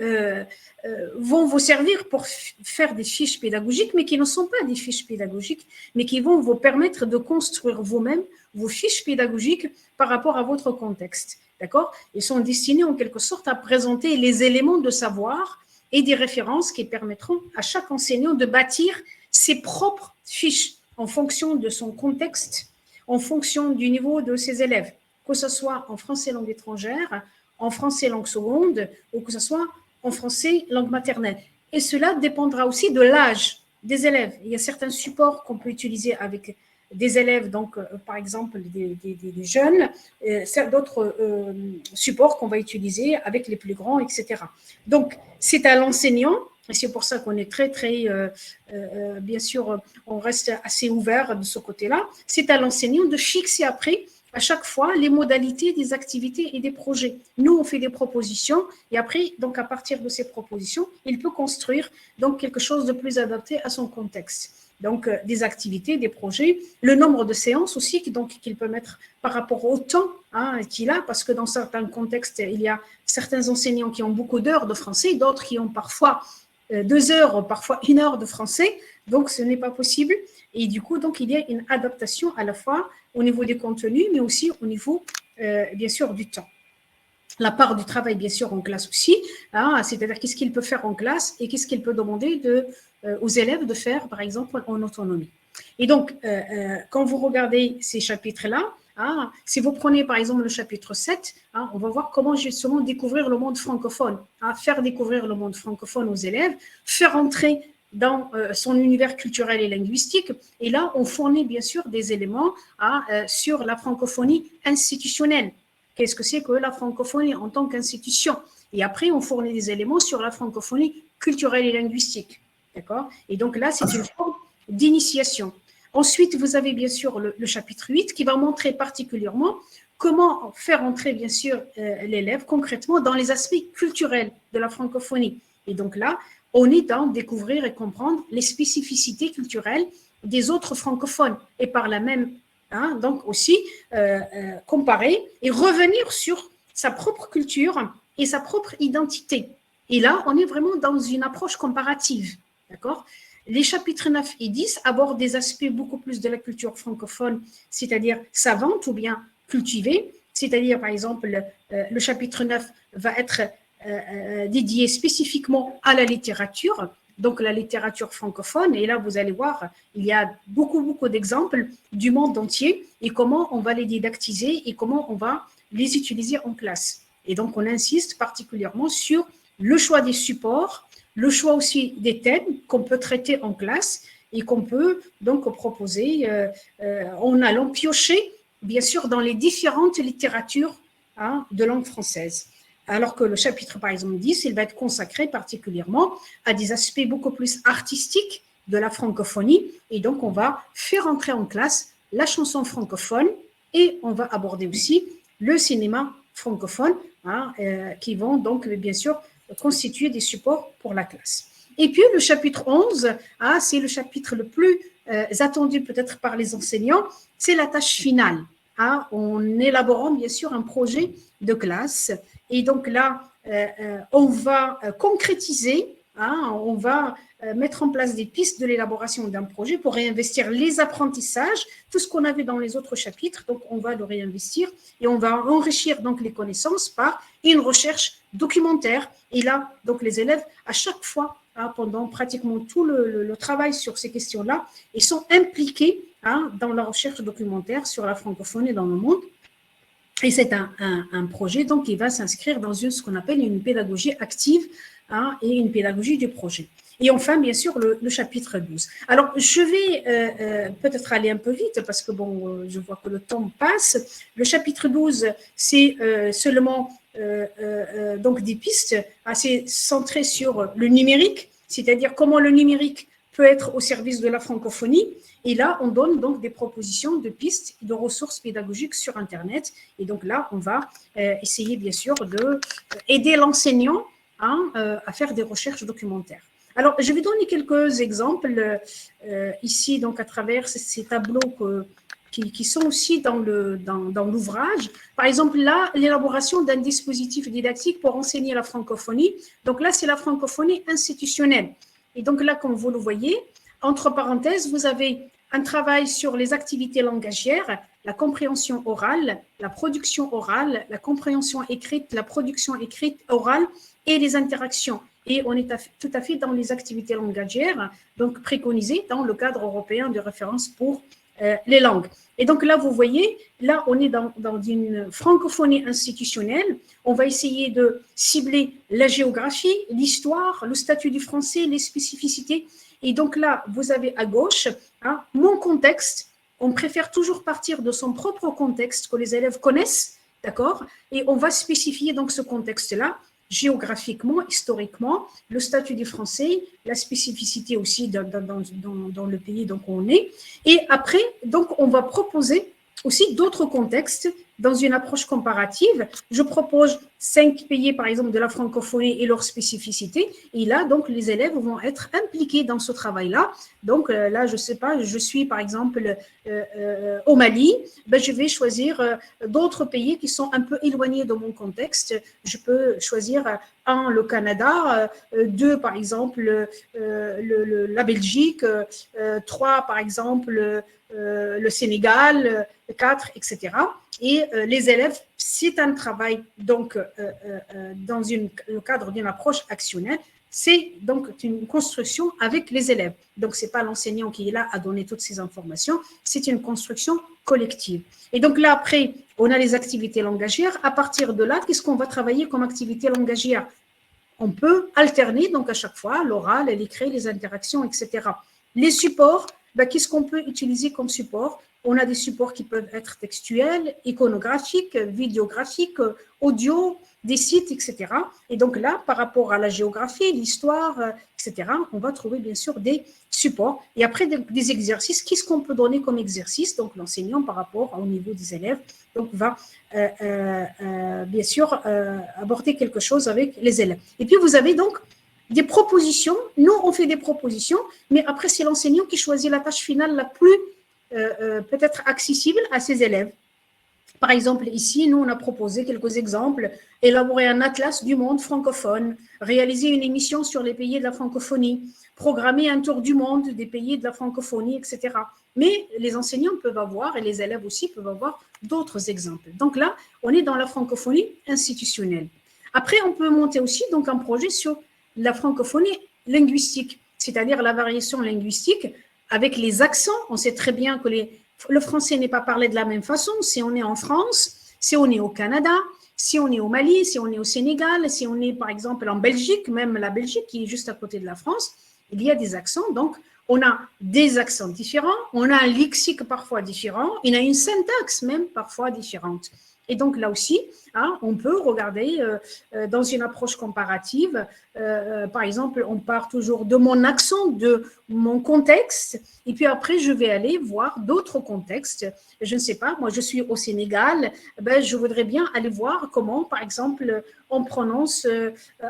vont vous servir pour faire des fiches pédagogiques, mais qui ne sont pas des fiches pédagogiques, mais qui vont vous permettre de construire vous-même vos fiches pédagogiques par rapport à votre contexte. D'accord ? Ils sont destinés en quelque sorte à présenter les éléments de savoir et des références qui permettront à chaque enseignant de bâtir ses propres fiches en fonction de son contexte, en fonction du niveau de ses élèves, que ce soit en français langue étrangère, en français langue seconde, ou que ce soit en français langue maternelle. Et cela dépendra aussi de l'âge des élèves. Il y a certains supports qu'on peut utiliser avec des élèves, donc par exemple des jeunes, d'autres supports qu'on va utiliser avec les plus grands, etc. Donc, c'est à l'enseignant, et c'est pour ça qu'on est très, bien sûr, on reste assez ouvert de ce côté-là, c'est à l'enseignant de fixer après à chaque fois les modalités des activités et des projets. Nous, on fait des propositions et après, donc à partir de ces propositions, il peut construire donc quelque chose de plus adapté à son contexte. Donc, des activités, des projets, le nombre de séances aussi qu'il peut mettre par rapport au temps qu'il a, parce que dans certains contextes, il y a certains enseignants qui ont beaucoup d'heures de français, d'autres qui ont parfois 2 heures, parfois 1 heure de français, donc ce n'est pas possible. Et du coup, donc, il y a une adaptation à la fois au niveau des contenus, mais aussi au niveau, bien sûr, du temps. La part du travail, bien sûr, en classe aussi, c'est-à-dire qu'est-ce qu'il peut faire en classe et qu'est-ce qu'il peut demander aux élèves de faire, par exemple, en autonomie. Et donc, quand vous regardez ces chapitres-là, si vous prenez, par exemple, le chapitre 7, on va voir comment justement découvrir le monde francophone, faire découvrir le monde francophone aux élèves, faire entrer dans son univers culturel et linguistique. Et là, on fournit bien sûr des éléments sur la francophonie institutionnelle. Qu'est-ce que c'est que la francophonie en tant qu'institution? Et après, on fournit des éléments sur la francophonie culturelle et linguistique. D'accord? Et donc là, c'est une forme d'initiation. Ensuite, vous avez bien sûr le chapitre 8 qui va montrer particulièrement comment faire entrer bien sûr l'élève concrètement dans les aspects culturels de la francophonie. Et donc là, on est dans découvrir et comprendre les spécificités culturelles des autres francophones et par la même, donc aussi comparer et revenir sur sa propre culture et sa propre identité. Et là, on est vraiment dans une approche comparative, d'accord ? Les chapitres 9 et 10 abordent des aspects beaucoup plus de la culture francophone, c'est-à-dire savante ou bien cultivée, c'est-à-dire par exemple le chapitre 9 va être dédié spécifiquement à la littérature, donc la littérature francophone, et là vous allez voir, il y a beaucoup d'exemples du monde entier et comment on va les didactiser et comment on va les utiliser en classe. Et donc, on insiste particulièrement sur le choix des supports, le choix aussi des thèmes qu'on peut traiter en classe et qu'on peut donc proposer en allant piocher, bien sûr, dans les différentes littératures de langue française. Alors que le chapitre, par exemple, 10, il va être consacré particulièrement à des aspects beaucoup plus artistiques de la francophonie. Et donc, on va faire entrer en classe la chanson francophone et on va aborder aussi le cinéma francophone, qui vont donc, bien sûr, constituer des supports pour la classe. Et puis, le chapitre 11, c'est le chapitre le plus attendu peut-être par les enseignants, c'est la tâche finale, en élaborant, bien sûr, un projet de classe. Et donc là, on va concrétiser, on va mettre en place des pistes de l'élaboration d'un projet pour réinvestir les apprentissages, tout ce qu'on avait dans les autres chapitres, donc on va le réinvestir et on va enrichir donc les connaissances par une recherche documentaire. Et là, donc les élèves, à chaque fois, pendant pratiquement tout le travail sur ces questions-là, ils sont impliqués dans la recherche documentaire sur la francophonie dans le monde. Et c'est un projet donc, qui va s'inscrire dans ce qu'on appelle une pédagogie active et une pédagogie du projet. Et enfin, bien sûr, le chapitre 12. Alors, je vais peut-être aller un peu vite parce que, bon, je vois que le temps passe. Le chapitre 12, c'est seulement donc des pistes assez centrées sur le numérique, c'est-à-dire comment le numérique peut être au service de la francophonie. Et là, on donne donc des propositions de pistes, de ressources pédagogiques sur Internet. Et donc là, on va essayer, bien sûr, d'aider l'enseignant à faire des recherches documentaires. Alors, je vais donner quelques exemples ici, donc à travers ces tableaux qui sont aussi dans l'ouvrage. Par exemple, là, l'élaboration d'un dispositif didactique pour enseigner la francophonie. Donc là, c'est la francophonie institutionnelle. Et donc là, comme vous le voyez, entre parenthèses, vous avez un travail sur les activités langagières, la compréhension orale, la production orale, la compréhension écrite, la production écrite orale et les interactions. Et on est tout à fait dans les activités langagières, donc préconisées dans le cadre européen de référence pour les langues. Et donc là, vous voyez, là, on est dans une francophonie institutionnelle. On va essayer de cibler la géographie, l'histoire, le statut du français, les spécificités. Et donc là, vous avez à gauche mon contexte. On préfère toujours partir de son propre contexte que les élèves connaissent, d'accord? Et on va spécifier donc ce contexte-là, géographiquement, historiquement, le statut du français, la spécificité aussi dans le pays où on est. Et après, donc, on va proposer aussi d'autres contextes dans une approche comparative. Je propose 5 pays, par exemple, de la francophonie et leurs spécificités. Et là, donc, les élèves vont être impliqués dans ce travail-là. Donc, là, je ne sais pas, je suis, par exemple, au Mali, je vais choisir d'autres pays qui sont un peu éloignés de mon contexte. Je peux choisir le Canada, 2, par exemple, la Belgique, 3, par exemple, le Sénégal, 4, etc. Et les élèves, c'est un travail donc dans le cadre d'une approche actionnelle, c'est donc une construction avec les élèves. Donc, ce n'est pas l'enseignant qui est là à donner toutes ces informations, c'est une construction collective. Et donc là, après, on a les activités langagières. À partir de là, qu'est-ce qu'on va travailler comme activité langagière? On peut alterner donc à chaque fois l'oral, l'écrit, les interactions, etc. Les supports, qu'est-ce qu'on peut utiliser comme support? On a des supports qui peuvent être textuels, iconographiques, vidéographiques, audio, des sites, etc. Et donc là, par rapport à la géographie, l'histoire, etc., on va trouver bien sûr des supports. Et après, des exercices. Qu'est-ce qu'on peut donner comme exercice? Donc l'enseignant, par rapport au niveau des élèves, donc, va bien sûr aborder quelque chose avec les élèves. Et puis, vous avez donc des propositions. Nous, on fait des propositions, mais après, c'est l'enseignant qui choisit la tâche finale la plus peut-être accessible à ses élèves. Par exemple, ici, nous, on a proposé quelques exemples, élaborer un atlas du monde francophone, réaliser une émission sur les pays de la francophonie, programmer un tour du monde des pays de la francophonie, etc. Mais les enseignants peuvent avoir, et les élèves aussi peuvent avoir d'autres exemples. Donc là, on est dans la francophonie institutionnelle. Après, on peut monter aussi donc un projet sur la francophonie linguistique, c'est-à-dire la variation linguistique avec les accents. On sait très bien que le français n'est pas parlé de la même façon si on est en France, si on est au Canada, Si on est au Mali, si on est au Sénégal, si on est par exemple en Belgique, même la Belgique qui est juste à côté de la France, il y a des accents. Donc, on a des accents différents, on a un lexique parfois différent, il y a une syntaxe même parfois différente. Et donc là aussi, hein, on peut regarder dans une approche comparative. Par exemple, on part toujours de mon accent, de mon contexte, et puis après, je vais aller voir d'autres contextes. Je ne sais pas, moi je suis au Sénégal, ben, je voudrais bien aller voir comment, par exemple, on prononce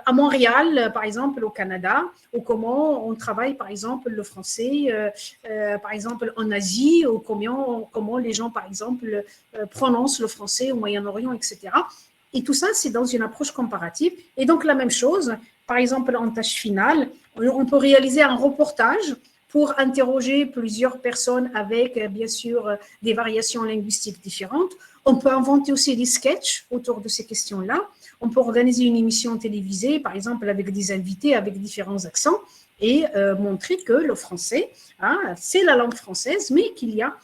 à Montréal, par exemple, au Canada, ou comment on travaille, par exemple, le français, par exemple, en Asie, ou comment les gens, par exemple, prononcent le français au Moyen-Orient, etc. Et tout ça, c'est dans une approche comparative. Et donc, la même chose, par exemple, en tâche finale, on peut réaliser un reportage pour interroger plusieurs personnes avec, bien sûr, des variations linguistiques différentes. On peut inventer aussi des sketchs autour de ces questions-là. On peut organiser une émission télévisée, par exemple, avec des invités avec différents accents et montrer que le français, hein, c'est la langue française, mais qu'il y a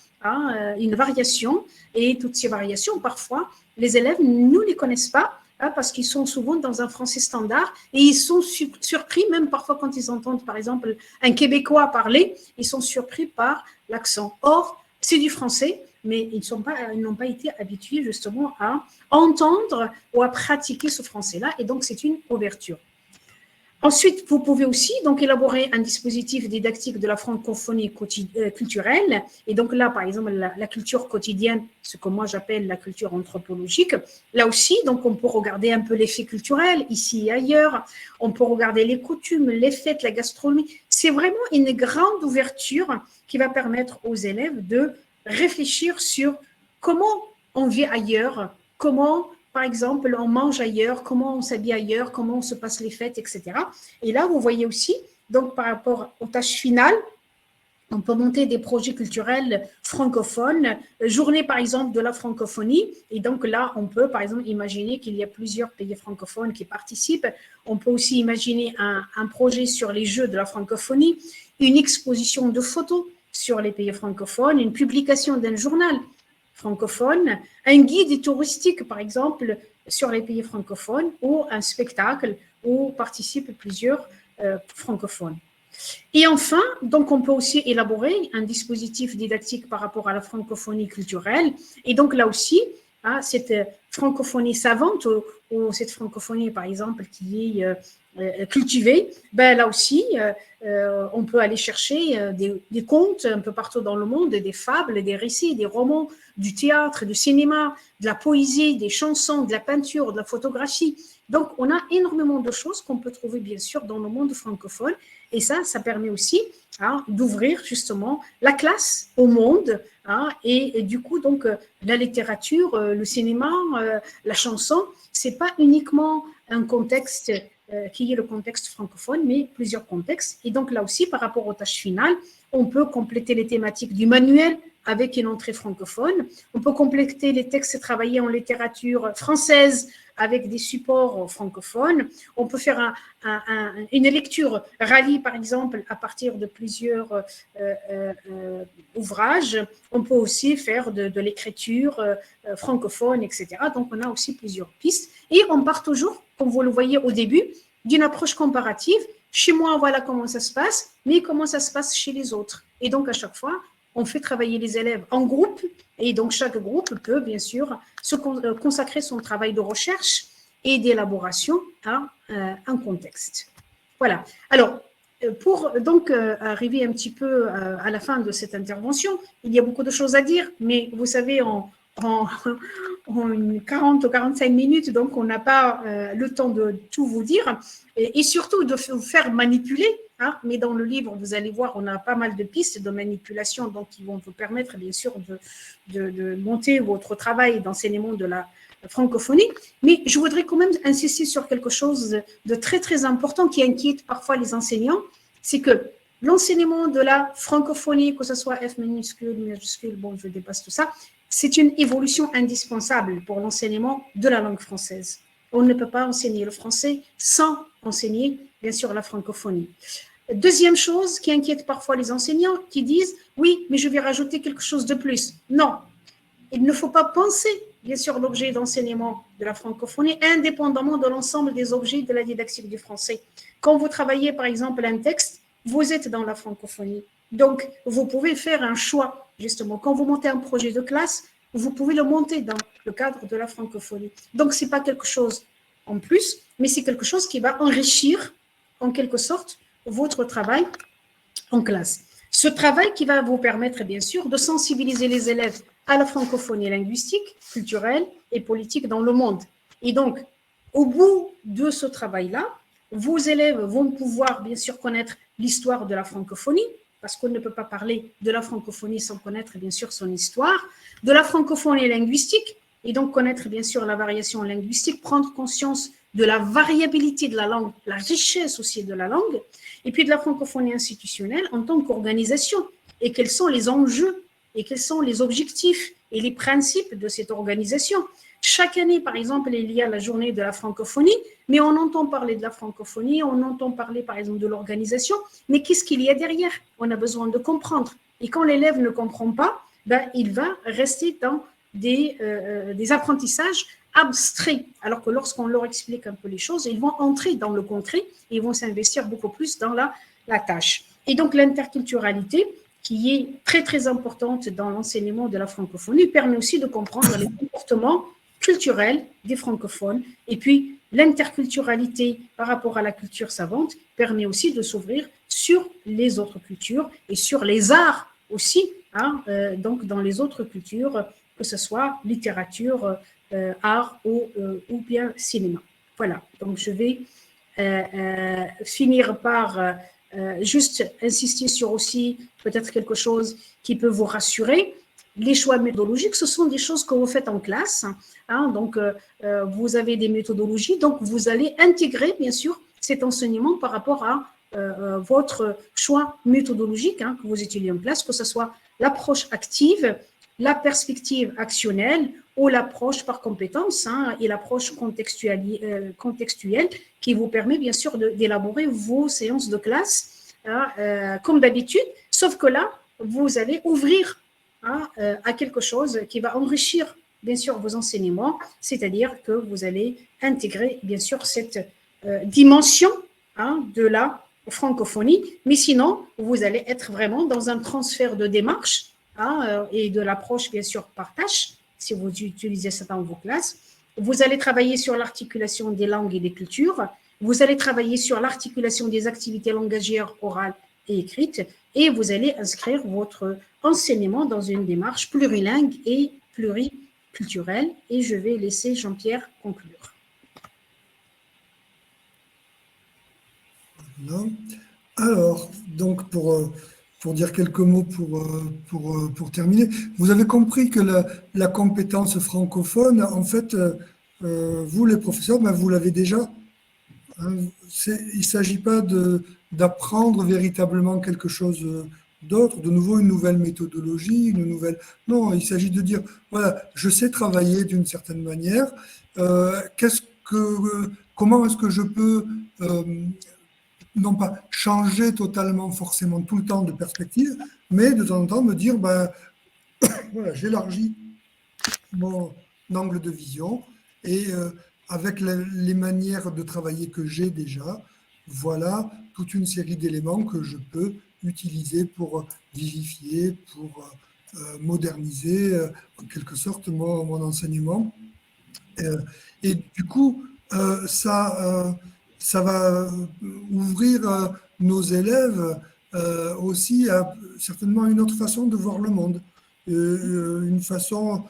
une variation. Et toutes ces variations, parfois, les élèves ne les connaissent pas parce qu'ils sont souvent dans un français standard et ils sont surpris, même parfois quand ils entendent, par exemple, un Québécois parler, ils sont surpris par l'accent. Or, c'est du français, mais ils n'ont pas été habitués justement à entendre ou à pratiquer ce français-là, et donc c'est une ouverture. Ensuite, vous pouvez aussi donc élaborer un dispositif didactique de la francophonie culturelle. Et donc là, par exemple, la culture quotidienne, ce que moi j'appelle la culture anthropologique. Là aussi, donc on peut regarder un peu les faits culturels ici et ailleurs. On peut regarder les coutumes, les fêtes, la gastronomie. C'est vraiment une grande ouverture qui va permettre aux élèves de réfléchir sur comment on vit ailleurs, comment, par exemple, on mange ailleurs, comment on s'habille ailleurs, comment se passent les fêtes, etc. Et là, vous voyez aussi, donc par rapport aux tâches finales, on peut monter des projets culturels francophones, journée par exemple de la francophonie, et donc là, on peut par exemple imaginer qu'il y a plusieurs pays francophones qui participent. On peut aussi imaginer un projet sur les jeux de la francophonie, une exposition de photos sur les pays francophones, une publication d'un journal francophone, un guide touristique, par exemple, sur les pays francophones, ou un spectacle où participent plusieurs francophones. Et enfin, donc on peut aussi élaborer un dispositif didactique par rapport à la francophonie culturelle. Et donc là aussi, cette francophonie savante ou cette francophonie, par exemple, qui est cultivée, ben là aussi, on peut aller chercher des contes un peu partout dans le monde, des fables, des récits, des romans, du théâtre, du cinéma, de la poésie, des chansons, de la peinture, de la photographie. Donc, on a énormément de choses qu'on peut trouver, bien sûr, dans le monde francophone. Et ça permet aussi d'ouvrir justement la classe au monde. Et du coup, donc, la littérature, le cinéma, la chanson, c'est pas uniquement un contexte qui est le contexte francophone, mais plusieurs contextes. Et donc, là aussi, par rapport aux tâches finales, on peut compléter les thématiques du manuel avec une entrée francophone. On peut compléter les textes travaillés en littérature française avec des supports francophones. On peut faire une lecture rallye, par exemple, à partir de plusieurs ouvrages. On peut aussi faire de l'écriture francophone, etc. Donc, on a aussi plusieurs pistes. Et on part toujours, comme vous le voyez au début, d'une approche comparative. Chez moi, voilà comment ça se passe, mais comment ça se passe chez les autres. Et donc, à chaque fois, on fait travailler les élèves en groupe, et donc chaque groupe peut bien sûr consacrer son travail de recherche et d'élaboration à un contexte. Voilà. Alors, pour donc arriver un petit peu à la fin de cette intervention, il y a beaucoup de choses à dire, mais vous savez, en 40 ou 45 minutes, donc on n'a pas le temps de tout vous dire, et surtout de vous faire manipuler. Mais dans le livre, vous allez voir, on a pas mal de pistes de manipulation donc, qui vont vous permettre, bien sûr, de monter votre travail d'enseignement de la francophonie. Mais je voudrais quand même insister sur quelque chose de très, très important qui inquiète parfois les enseignants, c'est que l'enseignement de la francophonie, que ce soit F minuscule, majuscule, bon, je dépasse tout ça, c'est une évolution indispensable pour l'enseignement de la langue française. On ne peut pas enseigner le français sans enseigner, bien sûr, la francophonie. Deuxième chose qui inquiète parfois les enseignants qui disent « Oui, mais je vais rajouter quelque chose de plus. » Non, il ne faut pas penser bien sûr, l'objet d'enseignement de la francophonie, indépendamment de l'ensemble des objets de la didactique du français. Quand vous travaillez, par exemple, un texte, vous êtes dans la francophonie. Donc, vous pouvez faire un choix, justement. Quand vous montez un projet de classe, vous pouvez le monter dans le cadre de la francophonie. Donc, ce n'est pas quelque chose en plus, mais c'est quelque chose qui va enrichir, en quelque sorte, votre travail en classe. Ce travail qui va vous permettre, bien sûr, de sensibiliser les élèves à la francophonie linguistique, culturelle et politique dans le monde. Et donc, au bout de ce travail-là, vos élèves vont pouvoir, bien sûr, connaître l'histoire de la francophonie, parce qu'on ne peut pas parler de la francophonie sans connaître, bien sûr, son histoire, de la francophonie linguistique, et donc connaître, bien sûr, la variation linguistique, prendre conscience de la variabilité de la langue, la richesse aussi de la langue, et puis de la francophonie institutionnelle en tant qu'organisation, et quels sont les enjeux, et quels sont les objectifs et les principes de cette organisation. Chaque année, par exemple, il y a la journée de la francophonie, mais on entend parler de la francophonie, on entend parler, par exemple, de l'organisation, mais qu'est-ce qu'il y a derrière? On a besoin de comprendre. Et quand l'élève ne comprend pas, ben, il va rester dans des apprentissages abstraits, alors que lorsqu'on leur explique un peu les choses, ils vont entrer dans le concret et ils vont s'investir beaucoup plus dans la tâche. Et donc, l'interculturalité, qui est très, très importante dans l'enseignement de la francophonie, permet aussi de comprendre les comportements culturels des francophones. Et puis, l'interculturalité par rapport à la culture savante permet aussi de s'ouvrir sur les autres cultures et sur les arts aussi, hein, donc dans les autres cultures, que ce soit littérature, art ou bien cinéma. Voilà, donc je vais finir par juste insister sur aussi peut-être quelque chose qui peut vous rassurer. Les choix méthodologiques, ce sont des choses que vous faites en classe. Hein, donc, vous avez des méthodologies, donc vous allez intégrer, bien sûr, cet enseignement par rapport à votre choix méthodologique hein, que vous étudiez en classe, que ce soit l'approche active, la perspective actionnelle ou l'approche par compétence hein, et l'approche contextuelle qui vous permet, bien sûr, d'élaborer vos séances de classe hein, comme d'habitude, sauf que là, vous allez ouvrir à quelque chose qui va enrichir, bien sûr, vos enseignements, c'est-à-dire que vous allez intégrer, bien sûr, cette dimension hein, de la francophonie, mais sinon, vous allez être vraiment dans un transfert de démarche hein, et de l'approche, bien sûr, par tâche, si vous utilisez ça dans vos classes. Vous allez travailler sur l'articulation des langues et des cultures, vous allez travailler sur l'articulation des activités langagières orales et écrites, et vous allez inscrire votre enseignement dans une démarche plurilingue et pluriculturelle. Et je vais laisser Jean-Pierre conclure. Alors, donc pour dire quelques mots pour terminer, vous avez compris que la compétence francophone, en fait, vous les professeurs, ben, vous l'avez déjà. Hein, il ne s'agit pas d'apprendre véritablement quelque chose d'autre, de nouveau une nouvelle méthodologie, une nouvelle... Non, il s'agit de dire, voilà, je sais travailler d'une certaine manière, comment est-ce que je peux, non pas changer totalement forcément tout le temps de perspective, mais de temps en temps me dire, ben, voilà, j'élargis mon angle de vision et avec les manières de travailler que j'ai déjà, voilà toute une série d'éléments que je peux utiliser pour vivifier, pour moderniser en quelque sorte mon enseignement. Et du coup, ça va ouvrir nos élèves aussi à certainement une autre façon de voir le monde, une façon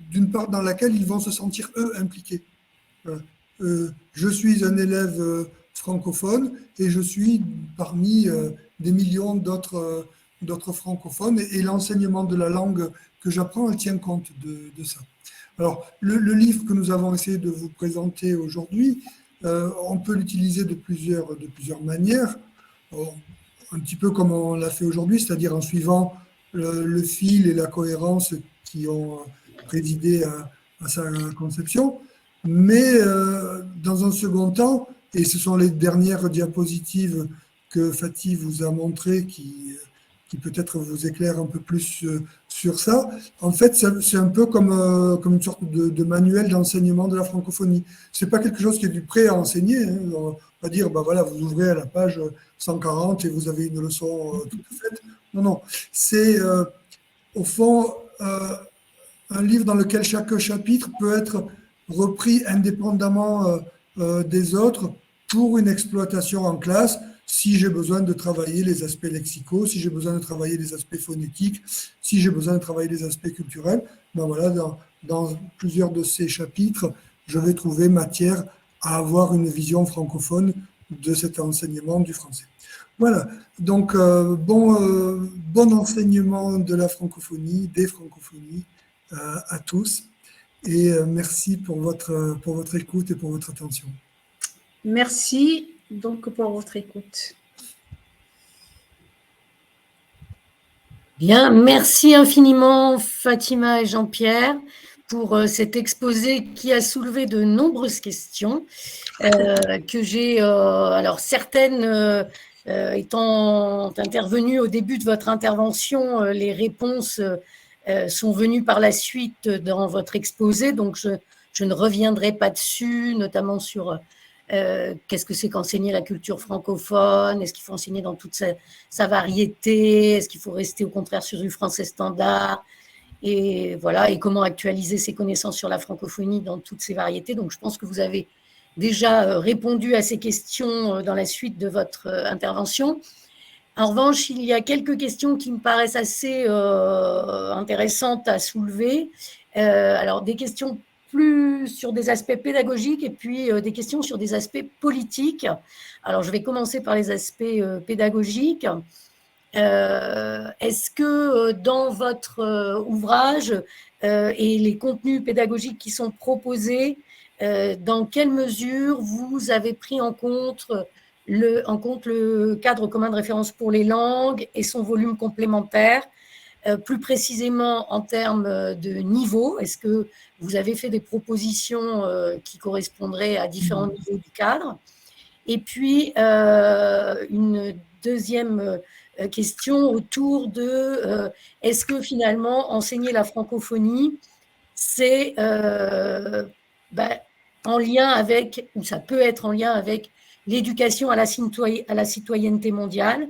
d'une part dans laquelle ils vont se sentir eux impliqués. Je suis un élève francophone et je suis parmi des millions d'autres francophones et l'enseignement de la langue que j'apprends, elle tient compte de ça. Alors, le livre que nous avons essayé de vous présenter aujourd'hui, on peut l'utiliser de plusieurs manières, un petit peu comme on l'a fait aujourd'hui, c'est-à-dire en suivant le fil et la cohérence qui ont présidé à sa conception, mais dans un second temps, et ce sont les dernières diapositives que Fatih vous a montrées qui peut-être vous éclairent un peu plus sur ça. En fait, c'est un peu comme une sorte de manuel d'enseignement de la francophonie. C'est pas quelque chose qui est du prêt à enseigner. Hein. On va dire, bah voilà, vous ouvrez à la page 140 et vous avez une leçon toute faite. Non, non. C'est au fond un livre dans lequel chaque chapitre peut être repris indépendamment des autres pour une exploitation en classe, si j'ai besoin de travailler les aspects lexicaux, si j'ai besoin de travailler les aspects phonétiques, si j'ai besoin de travailler les aspects culturels. Ben voilà, dans plusieurs de ces chapitres, je vais trouver matière à avoir une vision francophone de cet enseignement du français. Voilà, donc bon enseignement de la francophonie, des francophonies à tous, et merci pour votre écoute et pour votre attention. Merci donc pour votre écoute. Bien, merci infiniment Fatima et Jean-Pierre pour cet exposé qui a soulevé de nombreuses questions que j'ai, alors certaines étant intervenues au début de votre intervention, les réponses sont venues par la suite dans votre exposé, donc je ne reviendrai pas dessus, notamment sur qu'est-ce que c'est qu'enseigner la culture francophone, est-ce qu'il faut enseigner dans toute sa variété, est-ce qu'il faut rester au contraire sur du français standard, et voilà, et comment actualiser ses connaissances sur la francophonie dans toutes ses variétés. Donc je pense que vous avez déjà répondu à ces questions dans la suite de votre intervention. En revanche, il y a quelques questions qui me paraissent assez intéressantes à soulever. Alors, des questions plus sur des aspects pédagogiques et puis des questions sur des aspects politiques. Alors, je vais commencer par les aspects pédagogiques. Est-ce que dans votre ouvrage et les contenus pédagogiques qui sont proposés, dans quelle mesure vous avez pris en compte le cadre commun de référence pour les langues et son volume complémentaire, plus précisément en termes de niveau? Est-ce que vous avez fait des propositions qui correspondraient à différents niveaux du cadre? Et puis, une deuxième question autour de est-ce que finalement enseigner la francophonie, c'est en lien avec, ou ça peut être en lien avec l'éducation à la citoyenneté mondiale,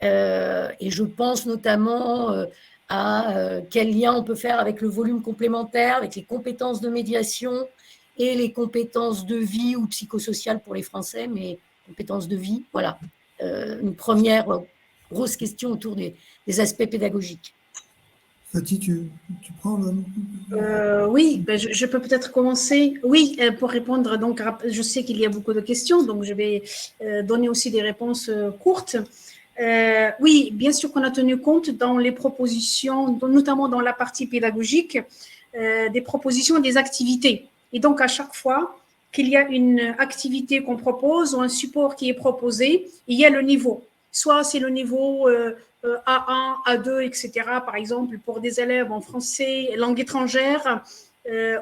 et je pense notamment à quel lien on peut faire avec le volume complémentaire, avec les compétences de médiation et les compétences de vie ou psychosociales pour les Français, mais compétences de vie, voilà. Une première grosse question autour des aspects pédagogiques. Fatih, tu prends oui, ben je peux peut-être commencer. Oui, pour répondre, donc, je sais qu'il y a beaucoup de questions, donc je vais donner aussi des réponses courtes. Oui, bien sûr qu'on a tenu compte dans les propositions, notamment dans la partie pédagogique, des propositions et des activités. Et donc, à chaque fois qu'il y a une activité qu'on propose ou un support qui est proposé, il y a le niveau. Soit c'est le niveau A1, A2, etc., par exemple, pour des élèves en français langue étrangère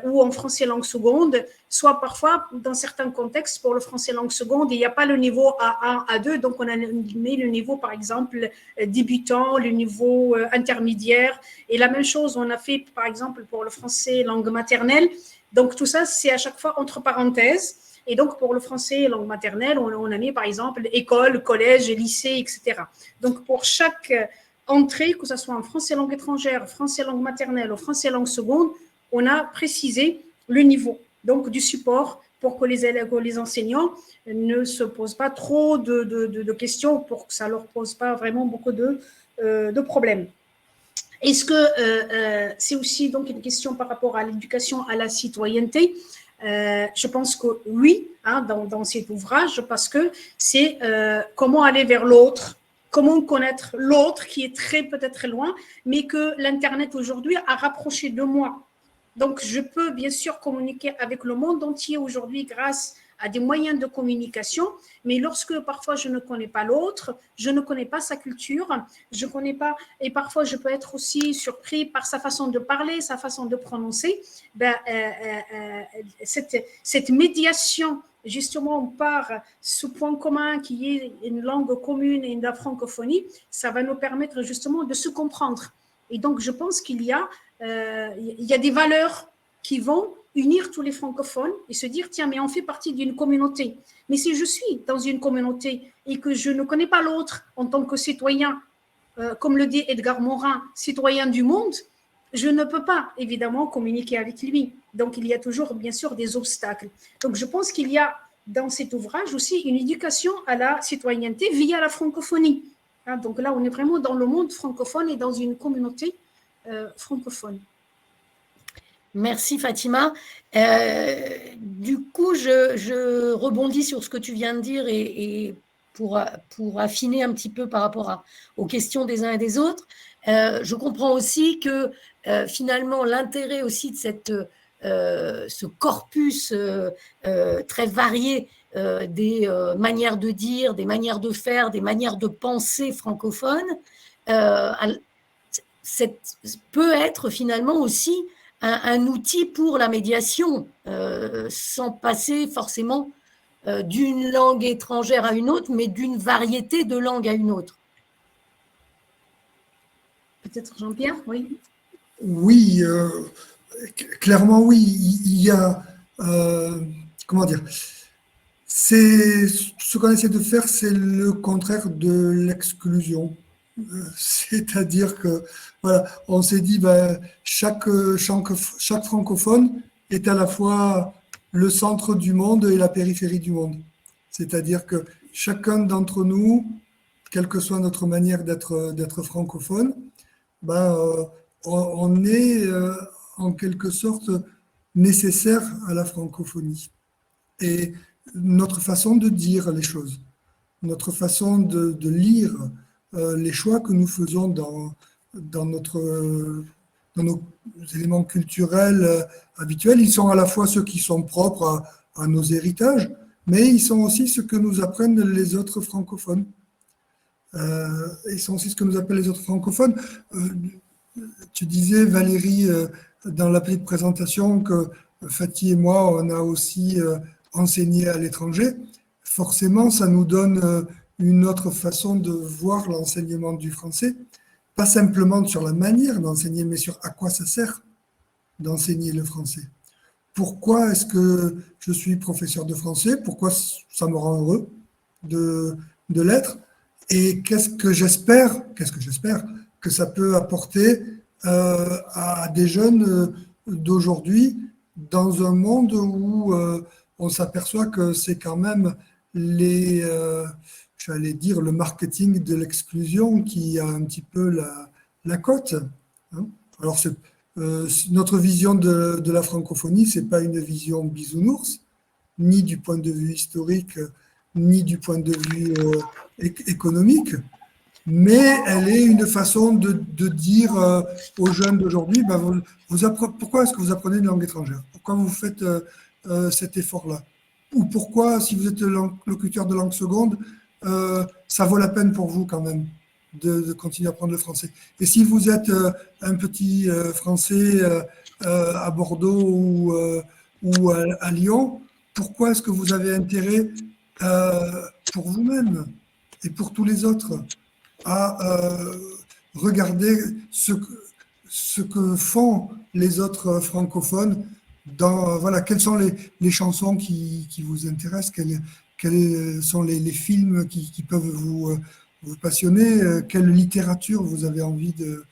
ou en français langue seconde, soit parfois, dans certains contextes, pour le français langue seconde, il n'y a pas le niveau A1, A2, donc on a mis le niveau, par exemple, débutant, le niveau intermédiaire, et la même chose, on a fait, par exemple, pour le français langue maternelle, donc tout ça, c'est à chaque fois entre parenthèses. Et donc, pour le français langue maternelle, on a mis, par exemple, école, collège, lycée, etc. Donc, pour chaque entrée, que ce soit en français langue étrangère, français langue maternelle ou français langue seconde, on a précisé le niveau donc, du support pour que les élèves, les enseignants ne se posent pas trop de questions, pour que ça ne leur pose pas vraiment beaucoup de problèmes. Est-ce que c'est aussi donc une question par rapport à l'éducation à la citoyenneté? Je pense que oui, hein, dans cet ouvrage, parce que c'est comment aller vers l'autre, comment connaître l'autre qui est peut-être très loin, mais que l'Internet aujourd'hui a rapproché de moi. Donc, je peux bien sûr communiquer avec le monde entier aujourd'hui grâce à des moyens de communication, mais lorsque parfois je ne connais pas l'autre, je ne connais pas sa culture, je ne connais pas, et parfois je peux être aussi surpris par sa façon de parler, sa façon de prononcer, cette médiation justement par ce point commun qui est une langue commune et la francophonie, ça va nous permettre justement de se comprendre. Et donc, je pense qu'il y a des valeurs qui vont unir tous les francophones et se dire, tiens, mais on fait partie d'une communauté. Mais si je suis dans une communauté et que je ne connais pas l'autre en tant que citoyen, comme le dit Edgar Morin, citoyen du monde, je ne peux pas, évidemment, communiquer avec lui. Donc, il y a toujours, bien sûr, des obstacles. Donc, je pense qu'il y a dans cet ouvrage aussi une éducation à la citoyenneté via la francophonie. Donc là, on est vraiment dans le monde francophone et dans une communauté francophone. Merci Fatima. Du coup, je rebondis sur ce que tu viens de dire et pour affiner un petit peu par rapport aux questions des uns et des autres. Je comprends aussi que finalement, l'intérêt aussi de ce corpus très varié des manières de dire, des manières de faire, des manières de penser francophones, peut être finalement aussi un outil pour la médiation, sans passer forcément d'une langue étrangère à une autre, mais d'une variété de langues à une autre. Peut-être Jean-Pierre, oui. Oui, clairement oui. Il y a, comment dire, ce qu'on essaie de faire, c'est le contraire de l'exclusion. C'est-à-dire que, voilà, on s'est dit, ben, chaque francophone est à la fois le centre du monde et la périphérie du monde. C'est-à-dire que chacun d'entre nous, quelle que soit notre manière d'être francophone, ben, on est en quelque sorte nécessaire à la francophonie. Et notre façon de dire les choses, notre façon de lire les choix que nous faisons dans nos éléments culturels habituels, ils sont à la fois ceux qui sont propres à nos héritages, mais ils sont aussi ce que nous apprennent les autres francophones. Ils sont aussi ce que nous appellent les autres francophones. Tu disais, Valérie, dans la petite présentation, que Fatih et moi, on a aussi enseigné à l'étranger. Forcément, ça nous donne une autre façon de voir l'enseignement du français, pas simplement sur la manière d'enseigner, mais sur à quoi ça sert d'enseigner le français. Pourquoi est-ce que je suis professeur de français? Pourquoi ça me rend heureux de l'être? Et qu'est-ce que j'espère que ça peut apporter à des jeunes d'aujourd'hui dans un monde où on s'aperçoit que c'est quand même j'allais dire, le marketing de l'exclusion qui a un petit peu la cote. Hein. Alors, notre vision de la francophonie, ce n'est pas une vision bisounours, ni du point de vue historique, ni du point de vue économique, mais elle est une façon de dire aux jeunes d'aujourd'hui, ben pourquoi est-ce que vous apprenez une langue étrangère? Pourquoi vous faites cet effort-là? Ou pourquoi, si vous êtes locuteur de langue seconde, ça vaut la peine pour vous quand même de continuer à apprendre le français. Et si vous êtes un petit Français à Bordeaux ou à Lyon, pourquoi est-ce que vous avez intérêt pour vous-même et pour tous les autres à regarder ce que font les autres francophones voilà, quelles sont les chansons qui vous intéressent, quels sont les films qui peuvent vous passionner, quelle littérature vous avez envie de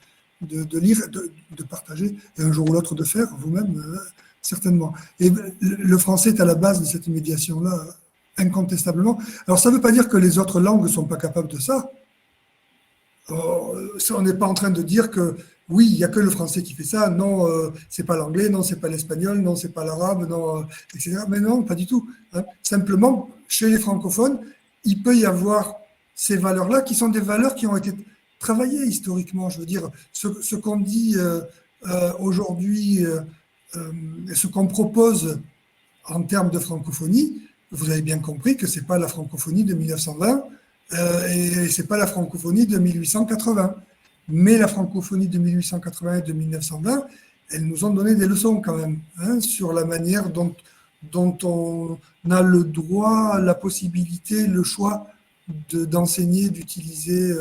lire, de partager, et un jour ou l'autre de faire vous-même, certainement. Et le français est à la base de cette médiation-là, incontestablement. Alors, ça ne veut pas dire que les autres langues ne sont pas capables de ça. On n'est pas en train de dire que oui, il n'y a que le français qui fait ça, non, c'est pas l'anglais, non, c'est pas l'espagnol, non, c'est pas l'arabe, non, etc. Mais non, pas du tout. Hein. Simplement, chez les francophones, il peut y avoir ces valeurs-là qui sont des valeurs qui ont été travaillées historiquement. Je veux dire, ce qu'on dit aujourd'hui, ce qu'on propose en termes de francophonie, vous avez bien compris que c'est pas la francophonie de 1920 et c'est pas la francophonie de 1880. Mais la francophonie de 1880 et de 1920, elles nous ont donné des leçons quand même, hein, sur la manière dont on a le droit, la possibilité, le choix d'enseigner, d'utiliser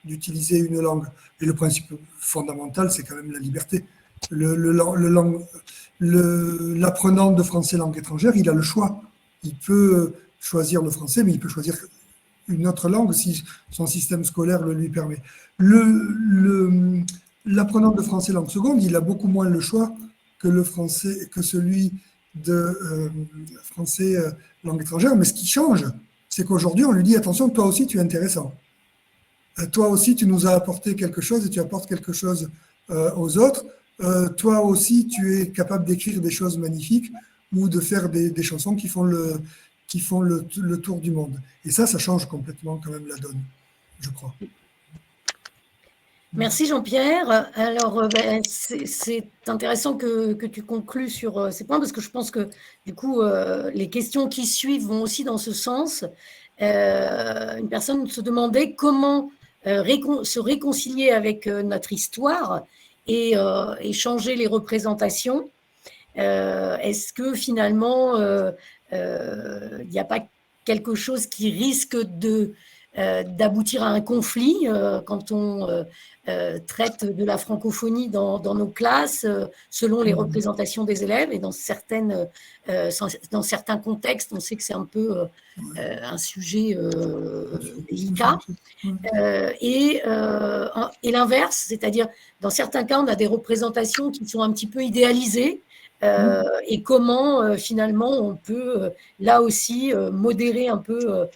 d'utiliser une langue. Et le principe fondamental, c'est quand même la liberté. L'apprenant de français langue étrangère, il a le choix. Il peut choisir le français, mais il peut choisir une autre langue si son système scolaire le lui permet. L'apprenant de français langue seconde, il a beaucoup moins le choix que celui de français langue étrangère. Mais ce qui change, c'est qu'aujourd'hui, on lui dit, attention, toi aussi, tu es intéressant. Toi aussi, tu nous as apporté quelque chose et tu apportes quelque chose aux autres. Toi aussi, tu es capable d'écrire des choses magnifiques ou de faire des chansons qui font le tour du monde. Et ça change complètement quand même la donne, je crois. Merci Jean-Pierre. Alors, c'est intéressant que tu conclues sur ces points parce que je pense que du coup, les questions qui suivent vont aussi dans ce sens. Une personne se demandait comment se réconcilier avec notre histoire et changer les représentations. Est-ce que finalement, il n'y a pas quelque chose qui risque d'aboutir à un conflit quand on traite de la francophonie dans nos classes, selon les représentations des élèves, et dans certains contextes, on sait que c'est un peu un sujet délicat. Et l'inverse, c'est-à-dire, dans certains cas, on a des représentations qui sont un petit peu idéalisées, et comment finalement on peut là aussi modérer un peu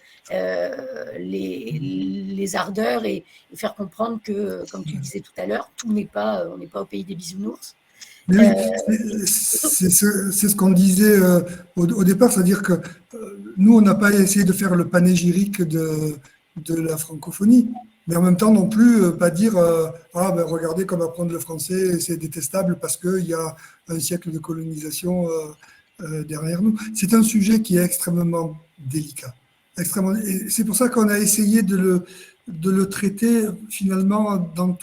les ardeurs et faire comprendre que, comme tu disais tout à l'heure, on n'est pas au pays des bisounours. Mais oui, c'est ce qu'on disait au départ, c'est-à-dire que nous, on n'a pas essayé de faire le panégyrique de la francophonie, mais en même temps non plus pas dire regardez comme apprendre le français, c'est détestable parce qu'il y a un siècle de colonisation derrière nous. C'est un sujet qui est extrêmement délicat. Et c'est pour ça qu'on a essayé de le traiter finalement dans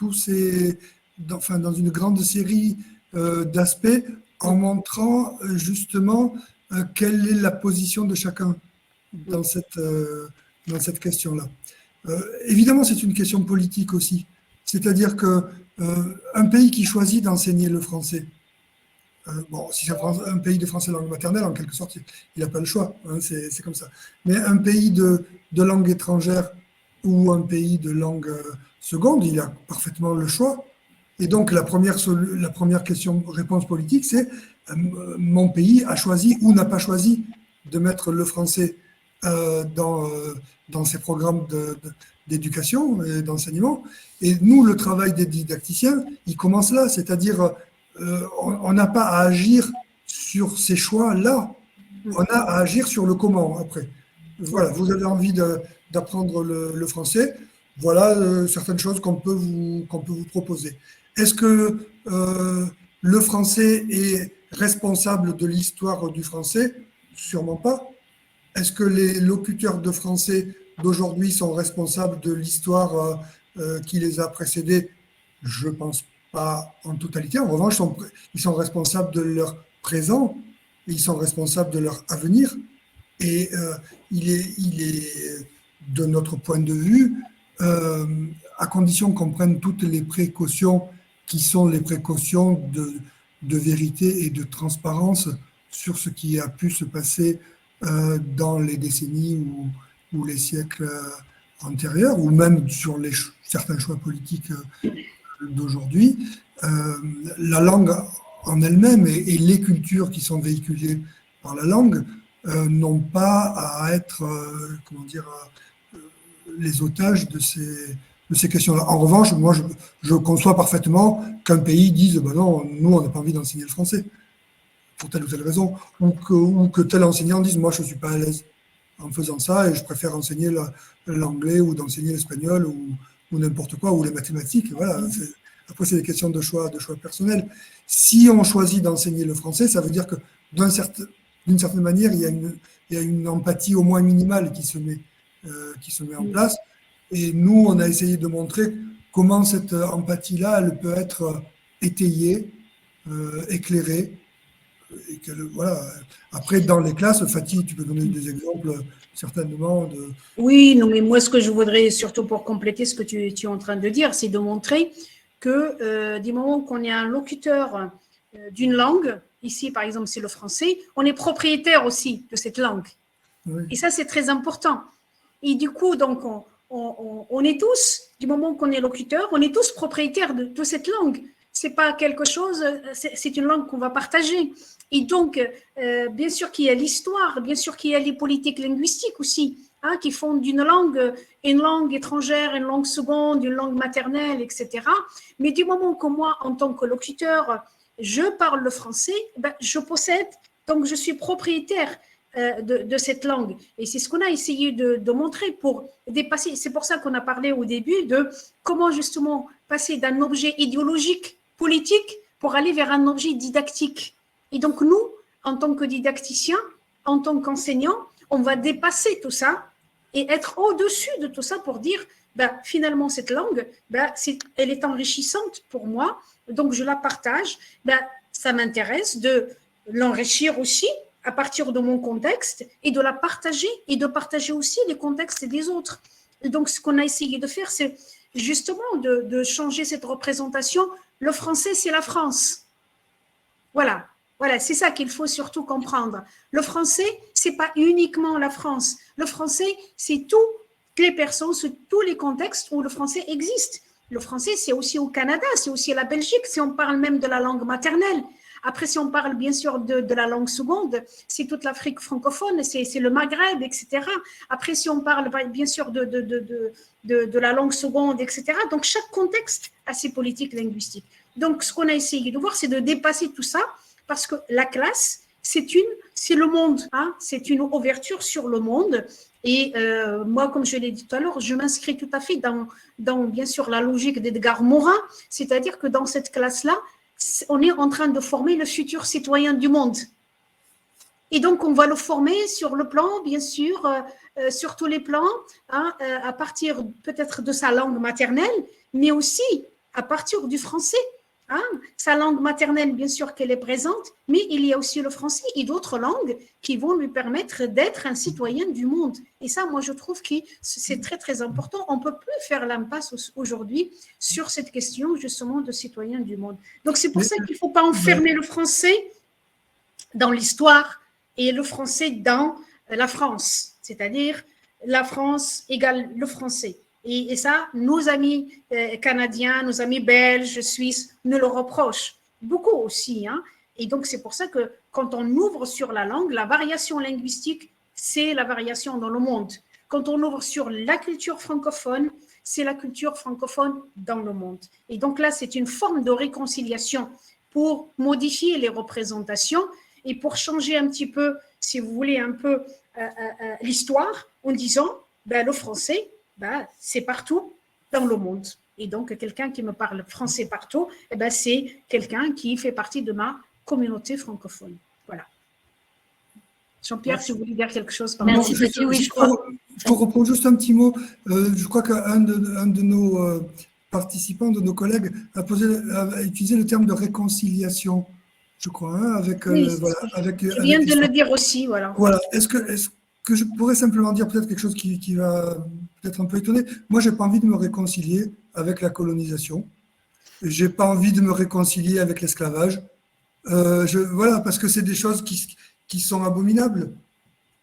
dans une grande série d'aspects en montrant justement quelle est la position de chacun dans cette question-là. Évidemment, c'est une question politique aussi. C'est-à-dire qu'un pays qui choisit d'enseigner le français, si c'est un pays de français langue maternelle, en quelque sorte, il n'a pas le choix, hein, c'est comme ça. Mais un pays de langue étrangère ou un pays de langue seconde, il a parfaitement le choix. Et donc, la première réponse politique, c'est mon pays a choisi ou n'a pas choisi de mettre le français dans ses programmes d'éducation et d'enseignement. Et nous, le travail des didacticiens, il commence là, c'est-à-dire on n'a pas à agir sur ces choix-là, on a à agir sur le comment après. Voilà, vous avez envie d'apprendre le français, voilà certaines choses qu'on peut vous proposer. Est-ce que le français est responsable de l'histoire du français? Sûrement pas. Est-ce que les locuteurs de français d'aujourd'hui sont responsables de l'histoire qui les a précédés? Je pense pas en totalité. En revanche, ils sont responsables de leur présent et ils sont responsables de leur avenir. Et il est, de notre point de vue, à condition qu'on prenne toutes les précautions qui sont les précautions de vérité et de transparence sur ce qui a pu se passer dans les décennies ou les siècles antérieurs, ou même sur certains choix politiques d'aujourd'hui. La langue en elle-même et les cultures qui sont véhiculées par la langue n'ont pas à être, les otages de ces questions-là. En revanche, moi, je conçois parfaitement qu'un pays dise non, nous, on n'a pas envie d'enseigner le français, pour telle ou telle raison, ou que tel enseignant dise moi, je ne suis pas à l'aise en faisant ça et je préfère enseigner l'anglais ou d'enseigner l'espagnol ou n'importe quoi, ou les mathématiques. Voilà. Après, c'est des questions de choix personnels. Si on choisit d'enseigner le français, ça veut dire que d'une certaine manière, il y a une empathie au moins minimale qui se met en place. Et nous, on a essayé de montrer comment cette empathie-là, elle peut être étayée, éclairée. Et voilà. Après, dans les classes, Fatih, tu peux donner des exemples certainement. Oui, non, mais moi, ce que je voudrais, surtout pour compléter ce que tu es en train de dire, c'est de montrer que du moment qu'on est un locuteur d'une langue, ici, par exemple, c'est le français, on est propriétaire aussi de cette langue. Oui. Et ça, c'est très important. Et du coup, donc, on est tous, du moment qu'on est locuteur, on est tous propriétaires de cette langue. C'est pas quelque chose, c'est une langue qu'on va partager. Et donc, bien sûr qu'il y a l'histoire, bien sûr qu'il y a les politiques linguistiques aussi, hein, qui font d'une langue une langue étrangère, une langue seconde, une langue maternelle, etc. Mais du moment que moi, en tant que locuteur, je parle le français, ben, je possède, donc je suis propriétaire de cette langue. Et c'est ce qu'on a essayé de montrer pour dépasser. C'est pour ça qu'on a parlé au début de comment justement passer d'un objet idéologique, politique, pour aller vers un objet didactique. Et donc nous, en tant que didacticiens, en tant qu'enseignants, on va dépasser tout ça et être au-dessus de tout ça pour dire, ben, finalement, cette langue, ben, elle est enrichissante pour moi, donc je la partage. Ben, ça m'intéresse de l'enrichir aussi à partir de mon contexte et de la partager et de partager aussi les contextes des autres. Et donc, ce qu'on a essayé de faire, c'est justement de changer cette représentation. Le français, c'est la France. Voilà. Voilà, c'est ça qu'il faut surtout comprendre. Le français, c'est pas uniquement la France. Le français, c'est toutes les personnes, c'est tous les contextes où le français existe. Le français, c'est aussi au Canada, c'est aussi à la Belgique, si on parle même de la langue maternelle. Après, si on parle bien sûr de la langue seconde, c'est toute l'Afrique francophone, c'est le Maghreb, etc. Après, si on parle bien sûr de la langue seconde, etc. Donc, chaque contexte a ses politiques linguistiques. Donc, ce qu'on a essayé de voir, c'est de dépasser tout ça, parce que la classe, c'est le monde, hein, c'est une ouverture sur le monde. Et moi, comme je l'ai dit tout à l'heure, je m'inscris tout à fait dans bien sûr la logique d'Edgar Morin, c'est-à-dire que dans cette classe-là, on est en train de former le futur citoyen du monde. Et donc, on va le former sur le plan, bien sûr, sur tous les plans, hein, à partir peut-être de sa langue maternelle, mais aussi à partir du français. Hein, sa langue maternelle, bien sûr qu'elle est présente, mais il y a aussi le français et d'autres langues qui vont lui permettre d'être un citoyen du monde. Et ça, moi, je trouve que c'est très, très important. On ne peut plus faire l'impasse aujourd'hui sur cette question, justement, de citoyen du monde. Donc, c'est pour ça qu'il ne faut pas enfermer le français dans l'histoire et le français dans la France, c'est-à-dire la France égale le français. Et ça, nos amis canadiens, nos amis belges, suisses nous le reprochent beaucoup aussi. Hein. Et donc, c'est pour ça que quand on ouvre sur la langue, la variation linguistique, c'est la variation dans le monde. Quand on ouvre sur la culture francophone, c'est la culture francophone dans le monde. Et donc là, c'est une forme de réconciliation pour modifier les représentations et pour changer un petit peu, si vous voulez, un peu l'histoire en disant, ben, le français, ben, c'est partout dans le monde. Et donc, quelqu'un qui me parle français partout, eh ben, c'est quelqu'un qui fait partie de ma communauté francophone. Voilà. Jean-Pierre, si vous voulez dire quelque chose. Merci, Sophie. Oui, je crois. Je reprends juste un petit mot. Je crois qu'un de nos participants, de nos collègues, a utilisé le terme de réconciliation, je crois, hein, avec, oui, voilà, je viens de le dire aussi, voilà. Voilà. Est-ce que je pourrais simplement dire peut-être quelque chose qui va peut-être un peu étonner. Moi, j'ai pas envie de me réconcilier avec la colonisation. J'ai pas envie de me réconcilier avec l'esclavage. Voilà, parce que c'est des choses qui sont abominables.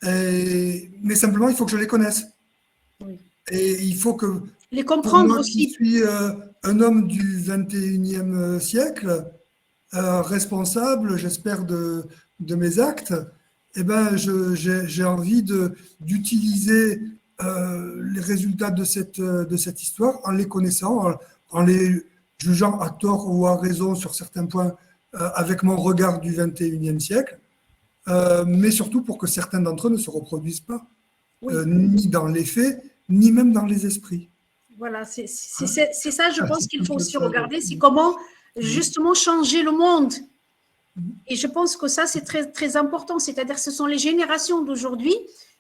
Mais simplement, il faut que je les connaisse. Oui. Et il faut que... Les comprendre aussi. Je suis un homme du 21e siècle, responsable, j'espère, de mes actes. Eh ben, j'ai envie d'utiliser les résultats de cette histoire en les connaissant, en les jugeant à tort ou à raison sur certains points avec mon regard du 21e siècle, mais surtout pour que certains d'entre eux ne se reproduisent pas, oui. Ni dans les faits, ni même dans les esprits. Voilà, c'est ça, je pense qu'il faut aussi regarder, c'est comment justement changer le monde. Et je pense que ça, c'est très, très important. C'est-à-dire, ce sont les générations d'aujourd'hui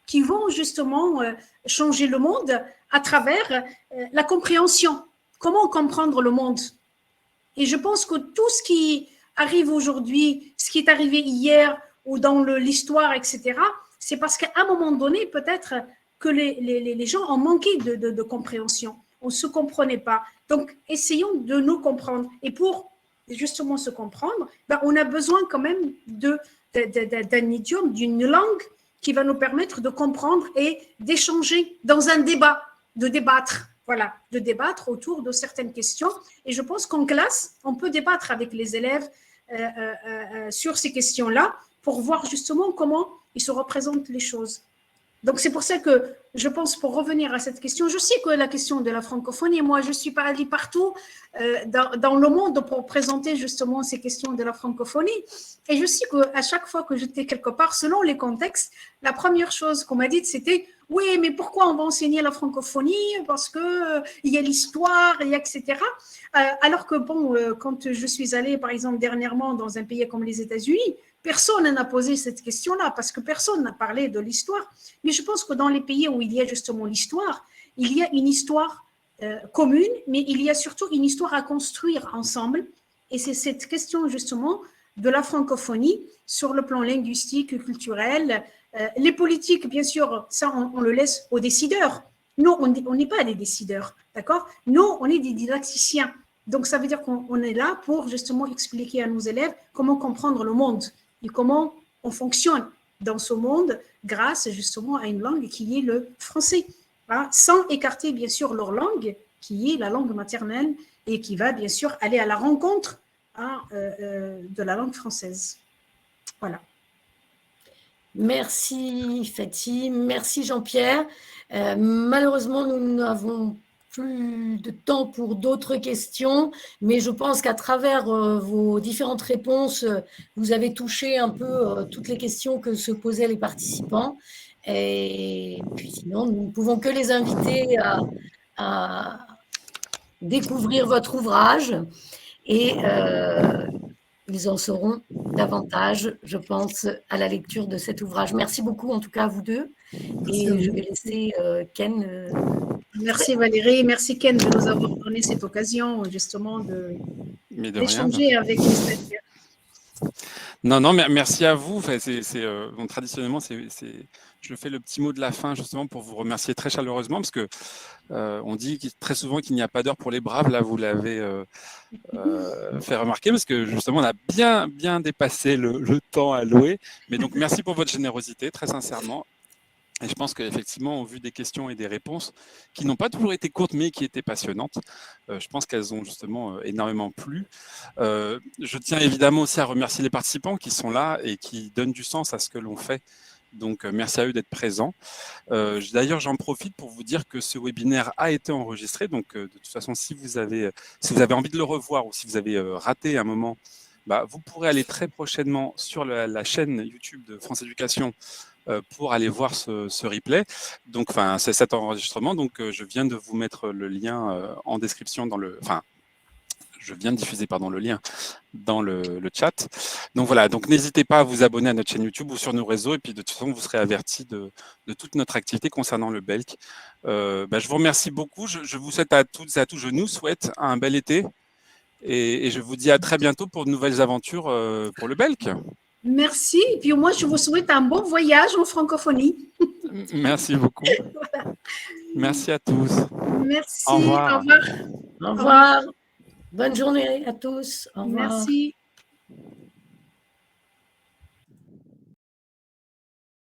qui vont justement changer le monde à travers la compréhension. Comment comprendre le monde? Et je pense que tout ce qui arrive aujourd'hui, ce qui est arrivé hier ou dans l'histoire, etc., c'est parce qu'à un moment donné, peut-être que les gens ont manqué de compréhension. On ne se comprenait pas. Donc, essayons de nous comprendre. Et pour justement se comprendre, ben, on a besoin quand même d'un idiome, d'une langue qui va nous permettre de comprendre et d'échanger dans un débat, de débattre. Voilà, de débattre autour de certaines questions. Et je pense qu'en classe, on peut débattre avec les élèves sur ces questions-là pour voir justement comment ils se représentent les choses. Donc, c'est pour ça que je pense, pour revenir à cette question, je sais que la question de la francophonie, moi, je ne suis pas allée partout dans le monde pour présenter justement ces questions de la francophonie. Et je sais qu'à chaque fois que j'étais quelque part, selon les contextes, la première chose qu'on m'a dite, c'était « Oui, mais pourquoi on va enseigner la francophonie? Parce qu'il y a l'histoire, etc. » Alors que, bon, quand je suis allée, par exemple, dernièrement dans un pays comme les États-Unis, personne n'a posé cette question-là parce que personne n'a parlé de l'histoire. Mais je pense que dans les pays où il y a justement l'histoire, il y a une histoire commune, mais il y a surtout une histoire à construire ensemble. Et c'est cette question justement de la francophonie sur le plan linguistique, culturel. Les politiques, bien sûr, ça on le laisse aux décideurs. Nous, on n'est pas des décideurs, d'accord? Nous, on est des didacticiens. Donc, ça veut dire qu'on est là pour justement expliquer à nos élèves comment comprendre le monde et comment on fonctionne dans ce monde grâce justement à une langue qui est le français, hein, sans écarter bien sûr leur langue, qui est la langue maternelle et qui va bien sûr aller à la rencontre de la langue française. Voilà. Merci Fatih, merci Jean-Pierre. Malheureusement, nous n'avons plus de temps pour d'autres questions, mais je pense qu'à travers vos différentes réponses, vous avez touché un peu toutes les questions que se posaient les participants. Et puis sinon, nous ne pouvons que les inviter à découvrir votre ouvrage et ils en sauront davantage, je pense, à la lecture de cet ouvrage. Merci beaucoup, en tout cas, à vous deux. Merci à vous. Je vais laisser Ken. Merci Valérie, merci Ken de nous avoir donné cette occasion justement d'échanger avec les stagiaires. Non, merci à vous. Enfin, bon, traditionnellement, je fais le petit mot de la fin justement pour vous remercier très chaleureusement parce que on dit très souvent qu'il n'y a pas d'heure pour les braves. Là, vous l'avez fait remarquer parce que justement, on a bien dépassé le temps alloué. Mais donc, merci pour votre générosité, très sincèrement. Et je pense qu'effectivement, au vu des questions et des réponses, qui n'ont pas toujours été courtes, mais qui étaient passionnantes, je pense qu'elles ont justement énormément plu. Je tiens évidemment aussi à remercier les participants qui sont là et qui donnent du sens à ce que l'on fait. Donc, merci à eux d'être présents. D'ailleurs, j'en profite pour vous dire que ce webinaire a été enregistré. Donc, de toute façon, si vous avez envie de le revoir ou si vous avez raté un moment, vous pourrez aller très prochainement sur la chaîne YouTube de France Éducation pour aller voir ce replay. Donc, c'est cet enregistrement. Donc, je viens de vous mettre le lien en description je viens de diffuser le lien dans le chat. Donc voilà, donc n'hésitez pas à vous abonner à notre chaîne YouTube ou sur nos réseaux et puis de toute façon, vous serez avertis de toute notre activité concernant le BELC. Je vous remercie beaucoup. Je vous souhaite à toutes et à tous, je nous souhaite un bel été et je vous dis à très bientôt pour de nouvelles aventures pour le BELC. Merci. Et puis moi, je vous souhaite un bon voyage en francophonie. Merci beaucoup. Voilà. Merci à tous. Merci. Au revoir. Au revoir. Au revoir. Bonne journée à tous. Au revoir. Merci.